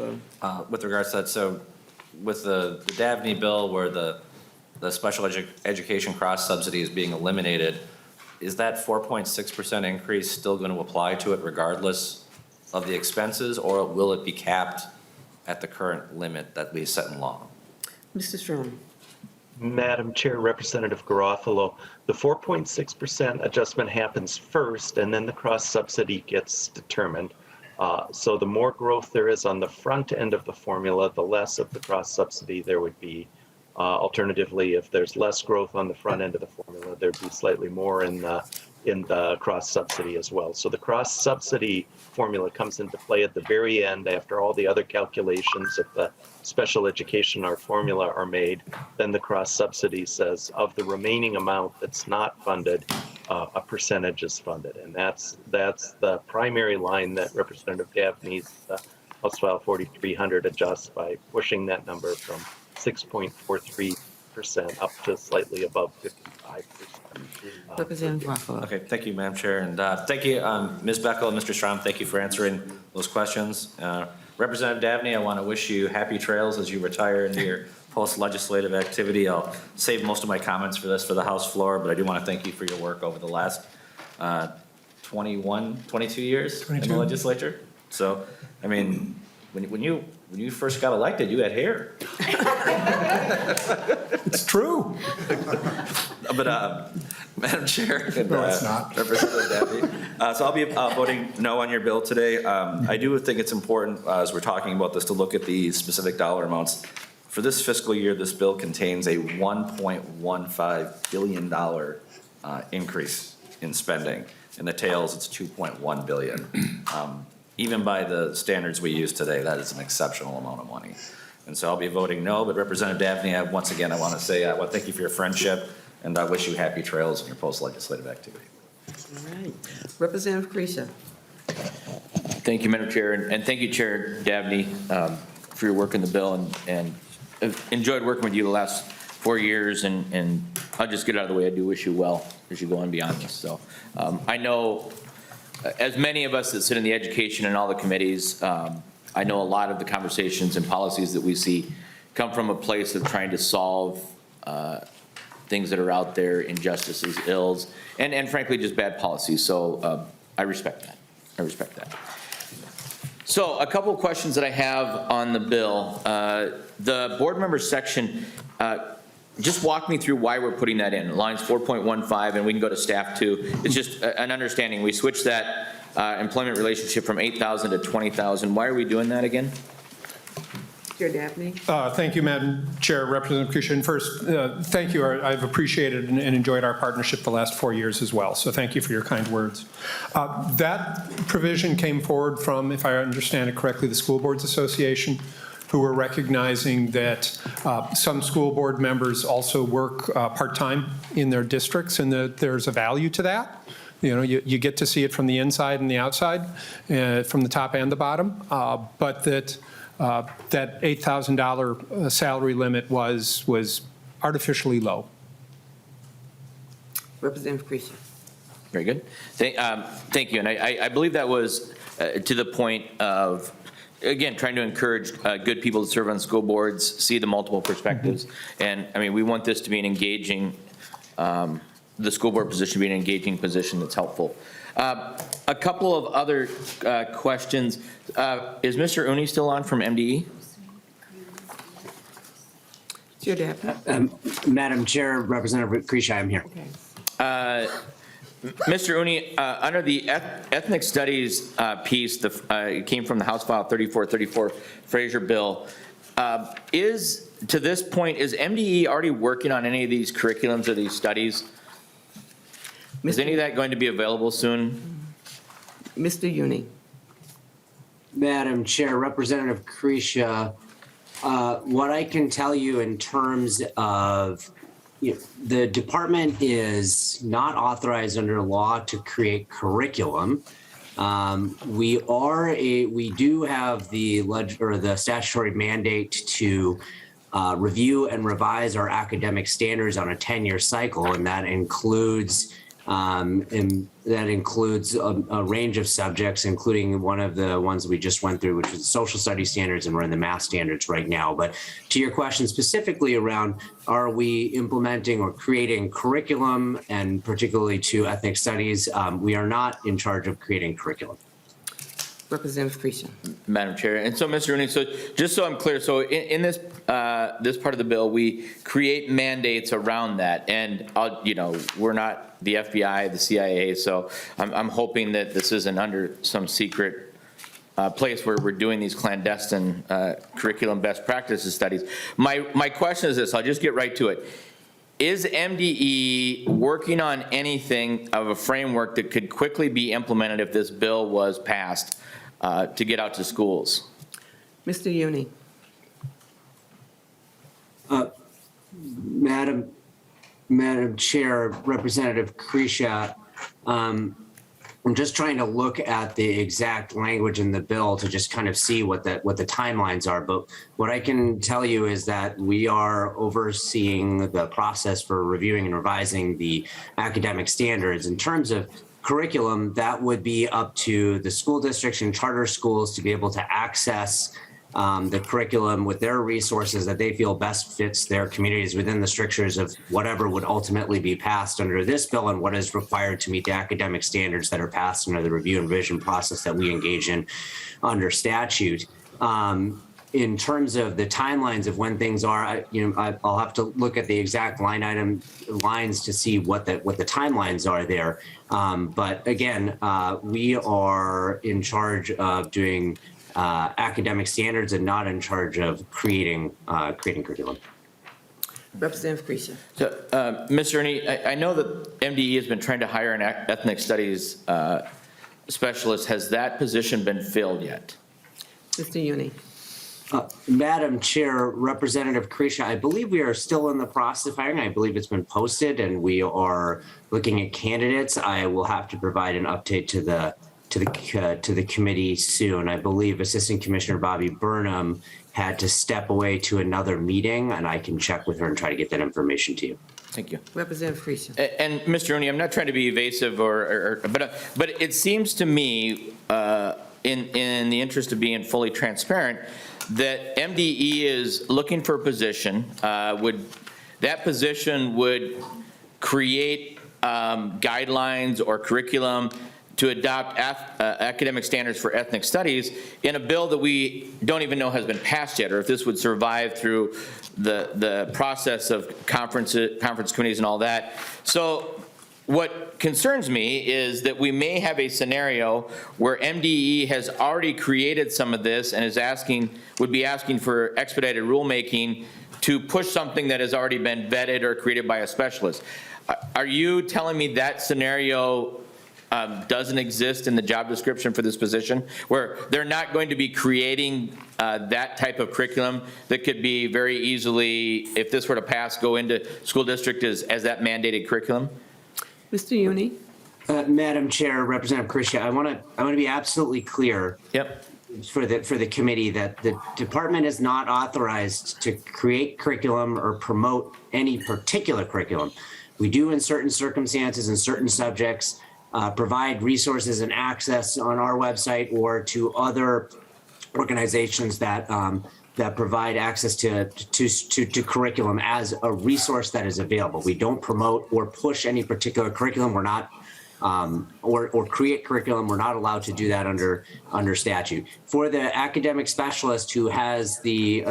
with regards to that. So with the Davnie bill where the special education cross subsidy is being eliminated, is that 4.6% increase still going to apply to it regardless of the expenses, or will it be capped at the current limit that we set in law? Mr. Strom? Madam Chair, Representative Garofalo, the 4.6% adjustment happens first, and then the cross subsidy gets determined. So the more growth there is on the front end of the formula, the less of the cross subsidy there would be. Alternatively, if there's less growth on the front end of the formula, there'd be slightly more in the cross subsidy as well. So the cross subsidy formula comes into play at the very end after all the other calculations of the special education or formula are made. Then the cross subsidy says of the remaining amount that's not funded, a percentage is funded. And that's the primary line that Representative Davnie's House File 4300 adjusts by pushing that number from 6.43% up to slightly above 55%. Representative Garofalo. Okay, thank you, Madam Chair, and thank you, Ms. Beckel and Mr. Strom. Thank you for answering those questions. Representative Davnie, I want to wish you happy trails as you retire into your post-legislative activity. I'll save most of my comments for the House floor, but I do want to thank you for your work over the last 22 years in the legislature. So, I mean, when you first got elected, you had hair. It's true. But, Madam Chair and No, it's not. Representative Davnie, so I'll be voting no on your bill today. I do think it's important, as we're talking about this, to look at the specific dollar amounts. For this fiscal year, this bill contains a $1.15 billion increase in spending. In the tails, it's $2.1 billion. Even by the standards we use today, that is an exceptional amount of money. And so I'll be voting no, but Representative Davnie, once again, I want to say, thank you for your friendship, and I wish you happy trails in your post-legislative activity. All right. Representative Creasy. Thank you, Madam Chair, and thank you, Chair Davnie, for your work in the bill, and I've enjoyed working with you the last 4 years, and I'll just get out of the way. I do wish you well as you go on beyond this. So I know, as many of us that sit in the education and all the committees, I know a lot of the conversations and policies that we see come from a place of trying to solve things that are out there, injustices, ills, and frankly, just bad policies. So I respect that. I respect that. So a couple of questions that I have on the bill. The board member section, just walk me through why we're putting that in. Lines 4.15, and we can go to staff too. It's just an understanding. We switched that employment relationship from 8,000 to 20,000. Why are we doing that again? Chair Davnie. Thank you, Madam Chair, Representative Creasy. And first, thank you. I've appreciated and enjoyed our partnership the last 4 years as well. So thank you for your kind words. That provision came forward from, if I understand it correctly, the School Boards Association, who were recognizing that some school board members also work part-time in their districts, and that there's a value to that. You know, you get to see it from the inside and the outside, from the top and the bottom, but that $8,000 salary limit was artificially low. Representative Creasy. Very good. Thank you. And I believe that was to the point of, again, trying to encourage good people to serve on school boards, see the multiple perspectives. And I mean, we want this to be an engaging, the school board position to be an engaging position that's helpful. A couple of other questions. Is Mr. Uni still on from MDE? Chair Davnie. Madam Chair, Representative Creasy, I'm here. Mr. Uni, under the ethnic studies piece, it came from the House File 3434 Fraser bill. To this point, is MDE already working on any of these curriculums or these studies? Is any of that going to be available soon? Mr. Uni. Madam Chair, Representative Creasy, what I can tell you in terms of, the department is not authorized under law to create curriculum. We do have the statutory mandate to review and revise our academic standards on a 10-year cycle, and that includes a range of subjects, including one of the ones we just went through, which was social studies standards, and we're in the math standards right now. But to your question specifically around, are we implementing or creating curriculum, and particularly to ethnic studies, we are not in charge of creating curriculum. Representative Creasy. Madam Chair, and so Mr. Rooney, so just so I'm clear, so in this this part of the bill, we create mandates around that, and we're not the FBI, the CIA, so I'm hoping that this isn't under some secret place where we're doing these clandestine curriculum best practices studies. My question is this, I'll just get right to it. Is MDE working on anything of a framework that could quickly be implemented if this bill was passed to get out to schools? Mr. Uni. Madam Chair, Representative Creasy, I'm just trying to look at the exact language in the bill to just kind of see what the timelines are. But what I can tell you is that we are overseeing the process for reviewing and revising the academic standards. In terms of curriculum, that would be up to the school districts and charter schools to be able to access the curriculum with their resources that they feel best fits their communities within the strictures of whatever would ultimately be passed under this bill and what is required to meet the academic standards that are passed under the review and revision process that we engage in under statute. In terms of the timelines of when things are, I'll have to look at the exact lines to see what the timelines are there. But again, we are in charge of doing academic standards and not in charge of creating curriculum. Representative Creasy. So, Mr. Ernie, I know that MDE has been trying to hire an ethnic studies specialist. Has that position been filled yet? Mr. Uni. Madam Chair, Representative Creasy, I believe we are still in the process of hiring. I believe it's been posted and we are looking at candidates. I will have to provide an update to the committee soon. I believe Assistant Commissioner Bobby Burnham had to step away to another meeting, and I can check with her and try to get that information to you. Thank you. Representative Creasy. And Mr. Ernie, I'm not trying to be evasive, but it seems to me, in the interest of being fully transparent, that MDE is looking for a position. That position would create guidelines or curriculum to adopt academic standards for ethnic studies in a bill that we don't even know has been passed yet, or if this would survive through the process of conference committees and all that. So what concerns me is that we may have a scenario where MDE has already created some of this and would be asking for expedited rulemaking to push something that has already been vetted or created by a specialist. Are you telling me that scenario doesn't exist in the job description for this position, where they're not going to be creating that type of curriculum that could be very easily, if this were to pass, go into school district as that mandated curriculum? Mr. Uni. Madam Chair, Representative Creasy, I want to be absolutely clear. Yep. For the committee that the department is not authorized to create curriculum or promote any particular curriculum. We do, in certain circumstances and certain subjects, provide resources and access on our website or to other organizations that provide access to curriculum as a resource that is available. We don't promote or push any particular curriculum. We're not or create curriculum. We're not allowed to do that under statute. For the academic specialist who has the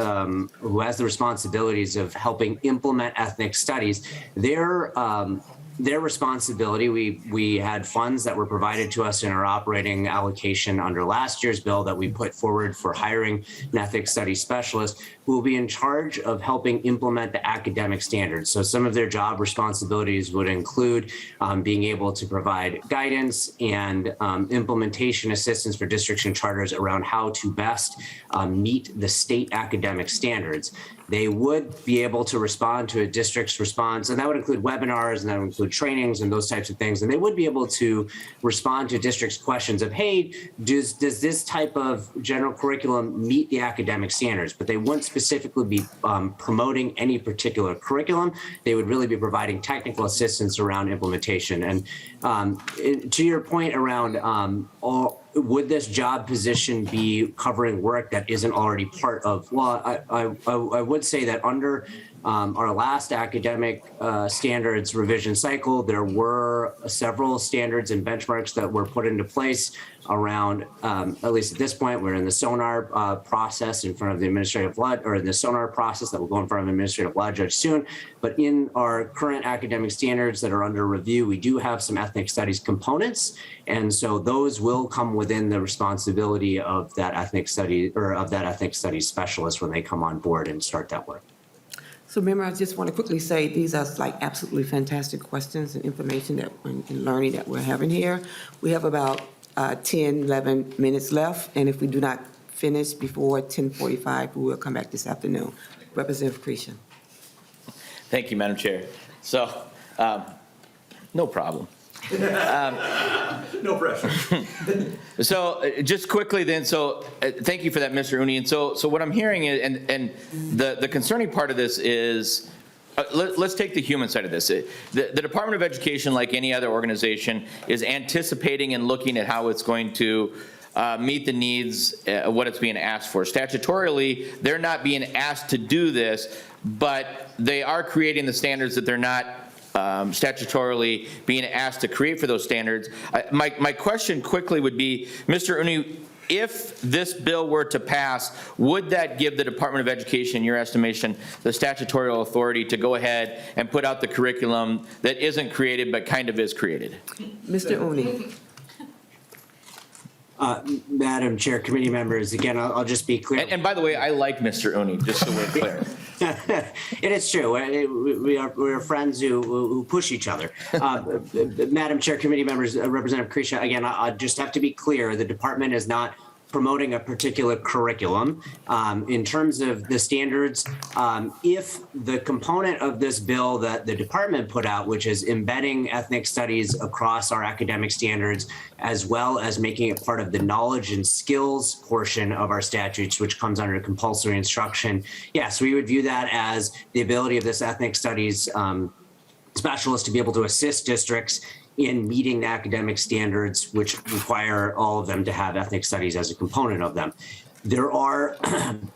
responsibilities of helping implement ethnic studies, their responsibility, we had funds that were provided to us in our operating allocation under last year's bill that we put forward for hiring an ethnic studies specialist who will be in charge of helping implement the academic standards. So some of their job responsibilities would include being able to provide guidance and implementation assistance for districts and charters around how to best meet the state academic standards. They would be able to respond to a district's response, and that would include webinars, and that would include trainings and those types of things. And they would be able to respond to districts' questions of, hey, does this type of general curriculum meet the academic standards? But they wouldn't specifically be promoting any particular curriculum. They would really be providing technical assistance around implementation. And to your point around would this job position be covering work that isn't already part of, well, I would say that under our last academic standards revision cycle, there were several standards and benchmarks that were put into place around, at least at this point, we're in the SONAR process in front of the administrative law, or the SONAR process that will go in front of an administrative law judge soon. But in our current academic standards that are under review, we do have some ethnic studies components. And so those will come within the responsibility of that ethnic study or of that ethnic studies specialist when they come on board and start that work. So, Member, I just want to quickly say these are like absolutely fantastic questions and information and learning that we're having here. We have about 10, 11 minutes left, and if we do not finish before 10:45, we will come back this afternoon. Representative Creasy. Thank you, Madam Chair. So, no problem. No pressure. So just quickly then, thank you for that, Mr. Uni. And so what I'm hearing is, and the concerning part of this is, let's take the human side of this. The Department of Education, like any other organization, is anticipating and looking at how it's going to meet the needs of what it's being asked for. Statutorily, they're not being asked to do this, but they are creating the standards that they're not statutorily being asked to create for those standards. My question quickly would be, Mr. Uni, if this bill were to pass, would that give the Department of Education, in your estimation, the statutory authority to go ahead and put out the curriculum that isn't created but kind of is created? Mr. Uni. Madam Chair, committee members, again, I'll just be clear. And by the way, I like Mr. Uni, just so we're clear. It is true. We're friends who push each other. Madam Chair, committee members, Representative Krisha, again, I just have to be clear. The department is not promoting a particular curriculum. In terms of the standards, if the component of this bill that the department put out, which is embedding ethnic studies across our academic standards, as well as making it part of the knowledge and skills portion of our statutes, which comes under compulsory instruction, yes, we would view that as the ability of this ethnic studies specialist to be able to assist districts in meeting the academic standards, which require all of them to have ethnic studies as a component of them. There are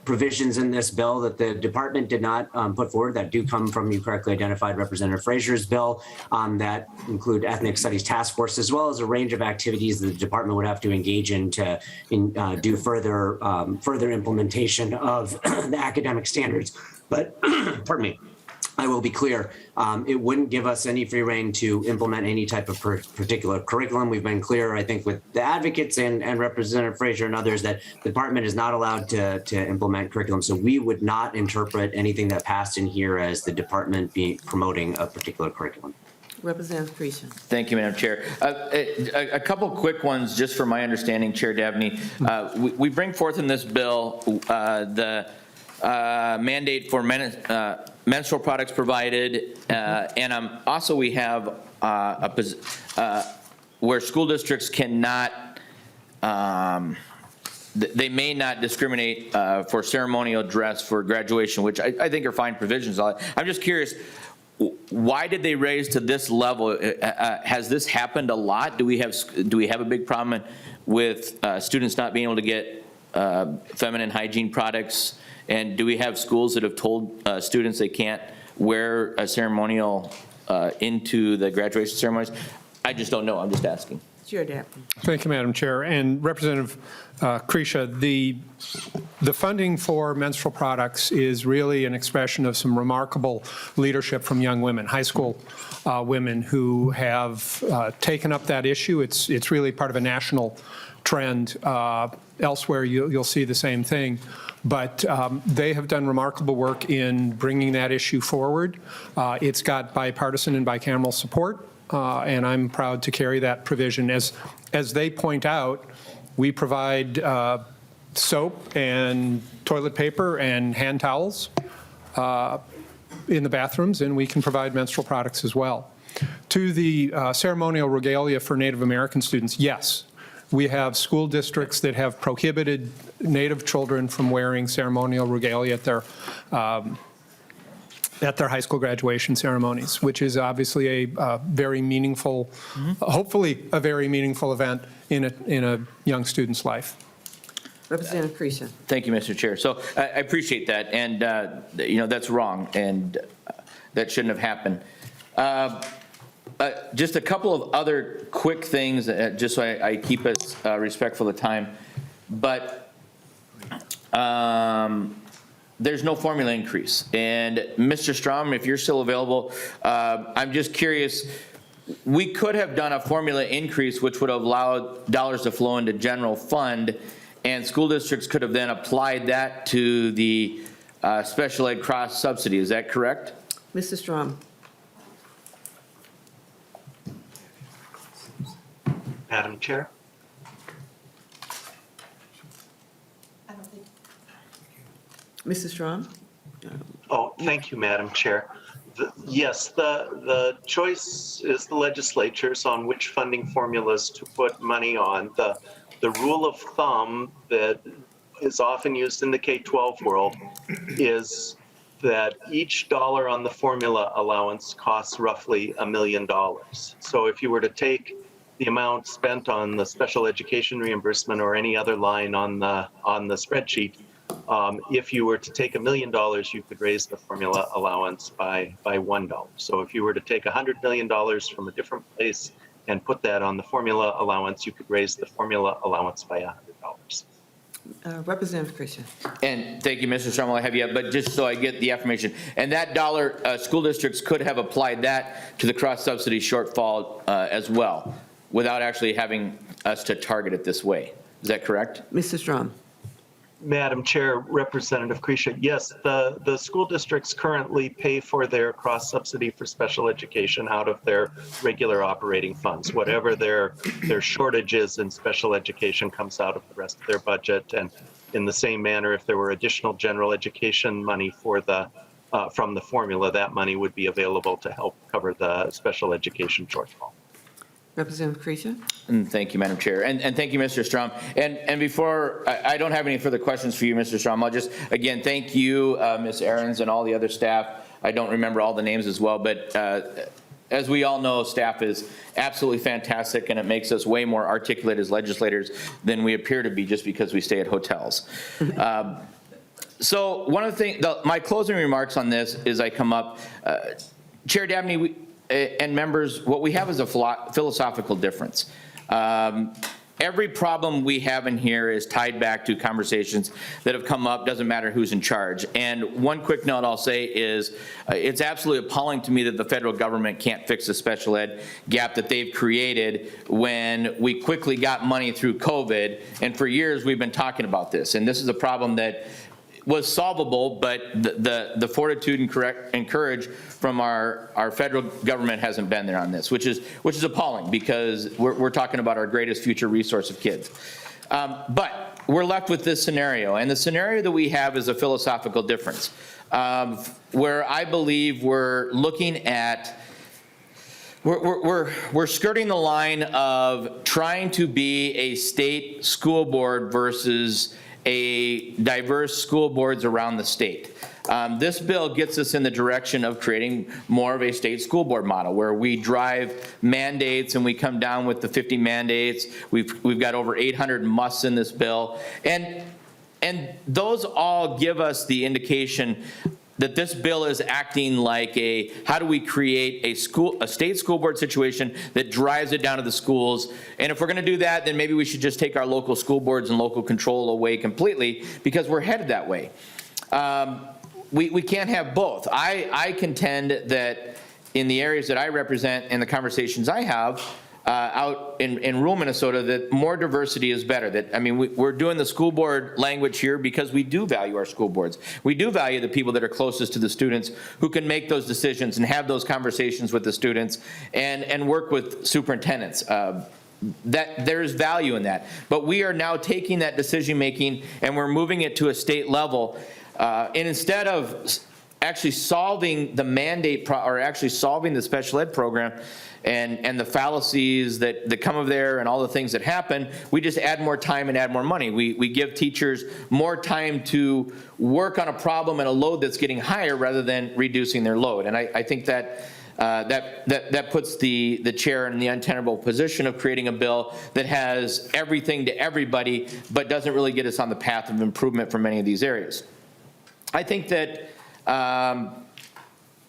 provisions in this bill that the department did not put forward that do come from, you correctly identified, Representative Frazier's bill, that include ethnic studies task force, as well as a range of activities that the department would have to engage in to do further implementation of the academic standards. But, pardon me, I will be clear, it wouldn't give us any free rein to implement any type of particular curriculum. We've been clear, I think, with the advocates and Representative Frazier and others that the department is not allowed to implement curriculum. So we would not interpret anything that passed in here as the department promoting a particular curriculum. Representative Krisha. Thank you, Madam Chair. A couple quick ones, just for my understanding, Chair Davnie. We bring forth in this bill the mandate for menstrual products provided, and also we have where school districts cannot, they may not discriminate for ceremonial dress for graduation, which I think are fine provisions. I'm just curious, why did they raise to this level? Has this happened a lot? Do we have a big problem with students not being able to get feminine hygiene products? And do we have schools that have told students they can't wear a ceremonial into the graduation ceremonies? I just don't know. I'm just asking. Chair Davnie. Thank you, Madam Chair. And Representative Krisha, the funding for menstrual products is really an expression of some remarkable leadership from young women, high school women who have taken up that issue. It's really part of a national trend. Elsewhere, you'll see the same thing. But they have done remarkable work in bringing that issue forward. It's got bipartisan and bicameral support, and I'm proud to carry that provision. As they point out, we provide soap and toilet paper and hand towels in the bathrooms, and we can provide menstrual products as well. To the ceremonial regalia for Native American students, yes. We have school districts that have prohibited Native children from wearing ceremonial regalia at their high school graduation ceremonies, which is obviously a very meaningful, hopefully a very meaningful event in a young student's life. Representative Krisha. Thank you, Mr. Chair. So I appreciate that, and that's wrong, and that shouldn't have happened. Just a couple of other quick things, just so I keep us respectful of time. But there's no formula increase. And Mr. Strom, if you're still available, I'm just curious, we could have done a formula increase which would have allowed dollars to flow into general fund, and school districts could have then applied that to the special ed cross subsidy. Is that correct? Mr. Strom. Madam Chair. Mr. Strom. Oh, thank you, Madam Chair. Yes, the choice is the legislature's on which funding formulas to put money on. The rule of thumb that is often used in the K-12 world is that each dollar on the formula allowance costs roughly $1 million. So if you were to take the amount spent on the special education reimbursement or any other line on the spreadsheet. If you were to take $1 million, you could raise the formula allowance by $1. So if you were to take $100 million from a different place and put that on the formula allowance, you could raise the formula allowance by $100. Representative Christian. And thank you, Mr. Strom, I have you, but just so I get the affirmation, and that dollar, school districts could have applied that to the cross-subsidy shortfall as well, without actually having us to target it this way. Is that correct? Mr. Strom. Madam Chair, Representative Krisha, yes, the school districts currently pay for their cross-subsidy for special education out of their regular operating funds. Whatever their shortage is in special education comes out of the rest of their budget. And in the same manner, if there were additional general education money for from the formula, that money would be available to help cover the special education shortfall. Representative Krisha. And thank you, Madam Chair. And thank you, Mr. Strom. And before, I don't have any further questions for you, Mr. Strom. I'll just, again, thank you, Ms. Ahrens and all the other staff. I don't remember all the names as well, but as we all know, staff is absolutely fantastic, and it makes us way more articulate as legislators than we appear to be just because we stay at hotels. So one of the things, my closing remarks on this is I come up, Chair Davnie, and members, what we have is a philosophical difference. Every problem we have in here is tied back to conversations that have come up, doesn't matter who's in charge. And one quick note I'll say is it's absolutely appalling to me that the federal government can't fix the special ed gap that they've created when we quickly got money through COVID. And for years we've been talking about this. And this is a problem that was solvable, but the fortitude and courage from our federal government hasn't been there on this, which is appalling because we're talking about our greatest future resource of kids. But we're left with this scenario, and the scenario that we have is a philosophical difference, where I believe we're looking at we're skirting the line of trying to be a state school board versus a diverse school boards around the state. This bill gets us in the direction of creating more of a state school board model where we drive mandates and we come down with the 50 mandates. We've got over 800 musts in this bill. And those all give us the indication that this bill is acting like how do we create a state school board situation that drives it down to the schools. And if we're gonna do that, then maybe we should just take our local school boards and local control away completely because we're headed that way. We can't have both. I contend that in the areas that I represent and the conversations I have out in rural Minnesota, that more diversity is better. We're doing the school board language here because we do value our school boards. We do value the people that are closest to the students who can make those decisions and have those conversations with the students and work with superintendents. That there's value in that. But we are now taking that decision making and we're moving it to a state level. And instead of actually solving the mandate or actually solving the special ed program and the fallacies that come of there and all the things that happen, we just add more time and add more money. We give teachers more time to work on a problem and a load that's getting higher rather than reducing their load. And I think that puts the chair in the untenable position of creating a bill that has everything to everybody, but doesn't really get us on the path of improvement for many of these areas. I think that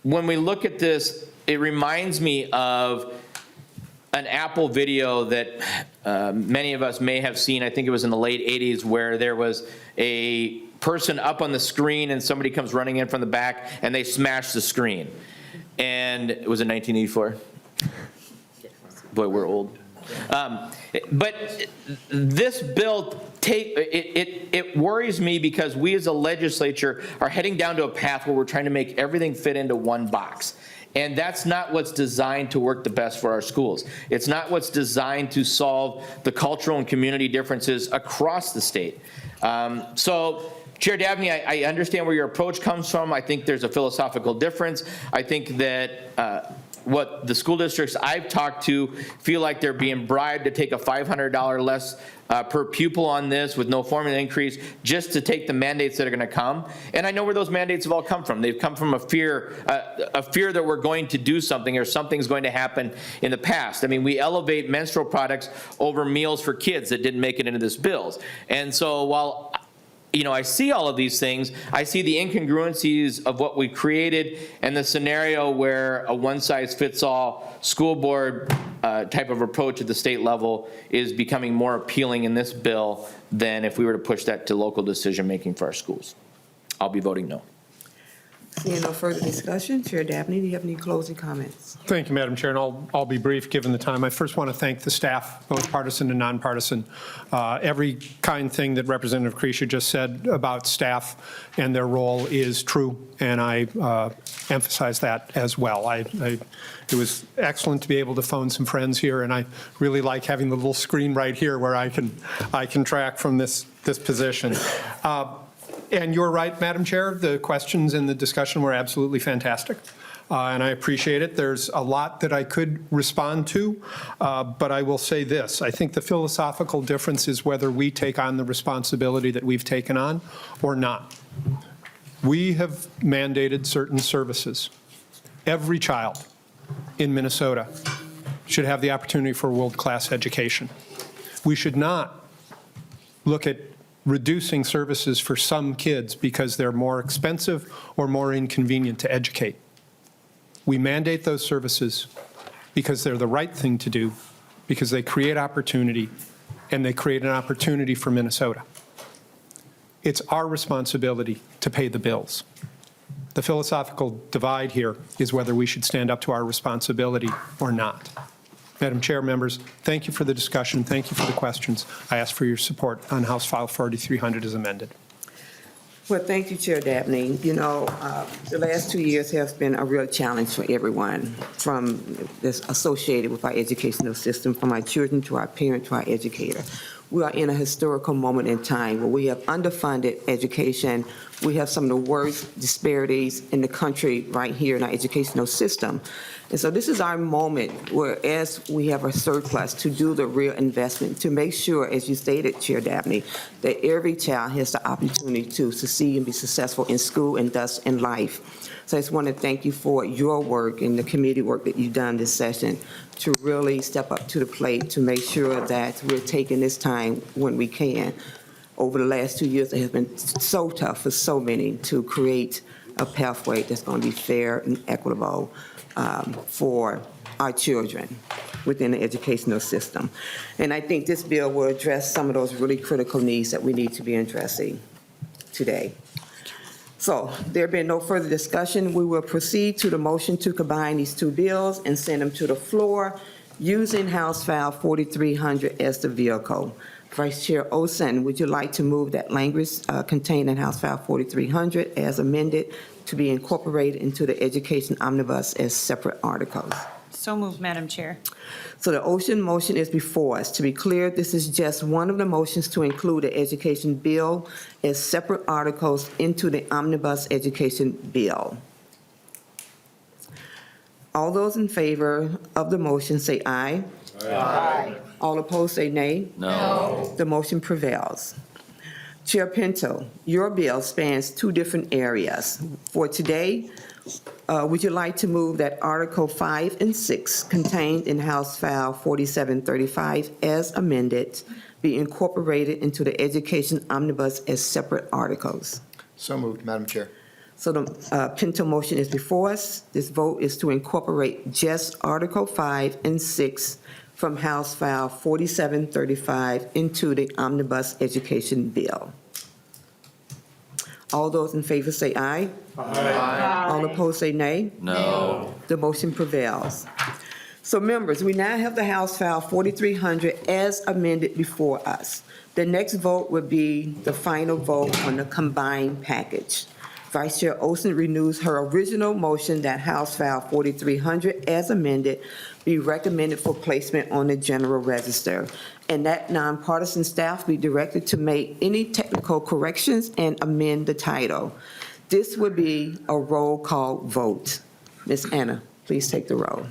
when we look at this, it reminds me of an Apple video that many of us may have seen. I think it was in the late 80s where there was a person up on the screen and somebody comes running in from the back and they smash the screen. And it was in 1984. Boy, we're old. But this bill, it worries me because we as a legislature are heading down to a path where we're trying to make everything fit into one box. And that's not what's designed to work the best for our schools. It's not what's designed to solve the cultural and community differences across the state. So, Chair Davnie, I understand where your approach comes from. I think there's a philosophical difference. I think that what the school districts I've talked to feel like they're being bribed to take a $500 less per pupil on this with no formula increase just to take the mandates that are going to come. And I know where those mandates have all come from. They've come from a fear that we're going to do something or something's going to happen in the past. I mean, we elevate menstrual products over meals for kids that didn't make it into this bills. And so while I see all of these things, I see the incongruencies of what we created and the scenario where a one-size-fits-all school board type of approach at the state level is becoming more appealing in this bill than if we were to push that to local decision-making for our schools. I'll be voting no. Seeing no further discussion, Chair Davnie, do you have any closing comments? Thank you, Madam Chair, and I'll be brief given the time. I first want to thank the staff, both partisan and nonpartisan. Every kind thing that Representative Creasy just said about staff and their role is true, and I emphasize that as well. It was excellent to be able to phone some friends here, and I really like having the little screen right here where I can track from this position. And you're right, Madam Chair, the questions and the discussion were absolutely fantastic. And I appreciate it. There's a lot that I could respond to, but I will say this. I think the philosophical difference is whether we take on the responsibility that we've taken on or not. We have mandated certain services. Every child in Minnesota should have the opportunity for world-class education. We should not look at reducing services for some kids because they're more expensive or more inconvenient to educate. We mandate those services because they're the right thing to do, because they create opportunity, and they create an opportunity for Minnesota. It's our responsibility to pay the bills. The philosophical divide here is whether we should stand up to our responsibility or not. Madam Chair, members, thank you for the discussion. Thank you for the questions. I ask for your support on House File 4300 as amended. Well, thank you, Chair Davnie. The last 2 years have been a real challenge for everyone from this associated with our educational system, from our children to our parents to our educator. We are in a historical moment in time where we have underfunded education. We have some of the worst disparities in the country right here in our educational system. And so this is our moment where, as we have a surplus, to do the real investment, to make sure, as you stated, Chair Davnie, that every child has the opportunity to succeed and be successful in school and thus in life. So I just want to thank you for your work and the committee work that you've done this session to really step up to the plate to make sure that we're taking this time when we can. Over the last 2 years, it has been so tough for so many to create a pathway that's going to be fair and equitable for our children within the educational system. And I think this bill will address some of those really critical needs that we need to be addressing today. So there being no further discussion, we will proceed to the motion to combine these two bills and send them to the floor using House File 4300 as the vehicle. Vice Chair Olson, would you like to move that language contained in House File 4300 as amended to be incorporated into the Education Omnibus as separate articles? So moved, Madam Chair. So the Ocean motion is before us. To be clear, this is just one of the motions to include the education bill as separate articles into the Omnibus Education Bill. All those in favor of the motion say aye. Aye. All opposed say nay. No. The motion prevails. Chair Pinto, your bill spans two different areas. For today, would you like to move that Article 5 and 6 contained in House File 4735 as amended be incorporated into the Education Omnibus as separate articles? So moved, Madam Chair. So the Pinto motion is before us. This vote is to incorporate just Article 5 and 6 from House File 4735 into the Omnibus Education Bill. All those in favor say aye. Aye. All opposed say nay. No. The motion prevails. So members, we now have the House File 4300 as amended before us. The next vote would be the final vote on the combined package. Vice Chair Olson renews her original motion that House File 4300 as amended be recommended for placement on the general register, and that nonpartisan staff be directed to make any technical corrections and amend the title. This would be a roll call vote. Ms. Anna. Please take the roll.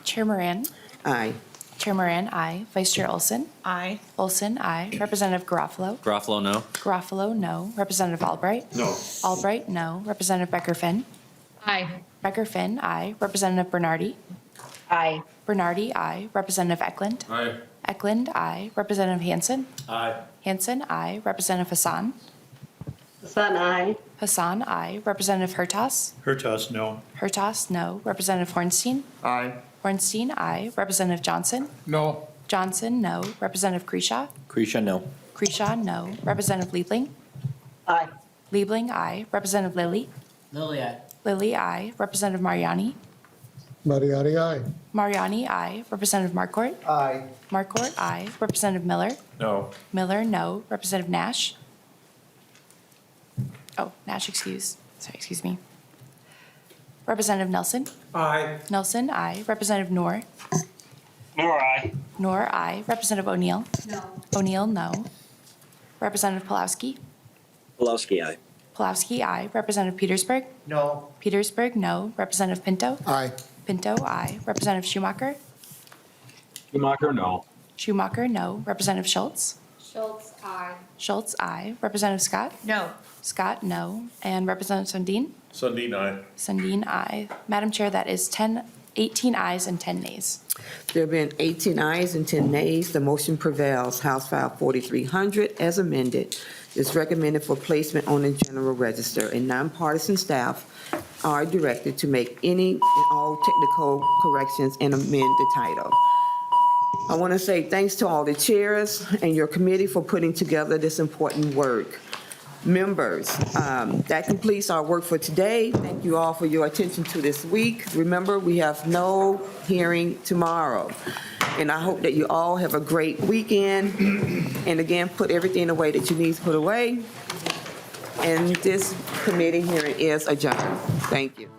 Chair Moran. Aye. Chair Moran, aye. Vice Chair Olson. Aye. Olson, aye. Representative Garofalo. Garofalo, no. Garofalo, no. Representative Albright. No. Albright, no. Representative Becker-Finn. Aye. Becker-Finn, aye. Representative Bernardi. Aye. Bernardi, aye. Representative Eklund. Aye. Eklund, aye. Representative Hansen. Aye. Hansen, aye. Representative Hassan. Hassan, aye. Hassan, aye. Representative Hertas. Hertas, no. Hertas, no. Representative Hornstein. Aye. Hornstein, aye. Representative Johnson. No. Johnson, no. Representative Kresha. Kresha, no. Kresha, no. Representative Liebling. Aye. Liebling, aye. Representative Lilly. Lily, aye. Lilly, aye. Representative Mariani. Mariotti, aye. Mariani, aye. Representative Marcourt. Aye. Marcourt, aye. Representative Miller. No. Miller, no. Representative Nash. Oh, Nash, excuse me. Representative Nelson. Aye. Nelson, aye. Representative Noor. Nor aye. Noor, aye. Representative O'Neill. No. O'Neill, no. Representative Pulowski. Pulaski, aye. Pulowski, aye. Representative Petersburg. No. Petersburg, no. Representative Pinto. Aye. Pinto, aye. Representative Schumacher. Schumacher, no. Schumacher, no. Representative Schultz. Schultz, aye. Schultz, aye. Representative Scott. No. Scott, no. And Representative Sundin. Sundin, aye. Sundin, aye. Madam Chair, that is 18 ayes and 10 nays. There have been 18 ayes and 10 nays. The motion prevails. House File 4300, as amended, is recommended for placement on the general register, and nonpartisan staff are directed to make any and all technical corrections and amend the title. I want to say thanks to all the chairs and your committee for putting together this important work. Members, that completes our work for today. Thank you all for your attention to this week. Remember, we have no hearing tomorrow. And I hope that you all have a great weekend. And again, put everything away that you need to put away. And this committee hearing is adjourned. Thank you.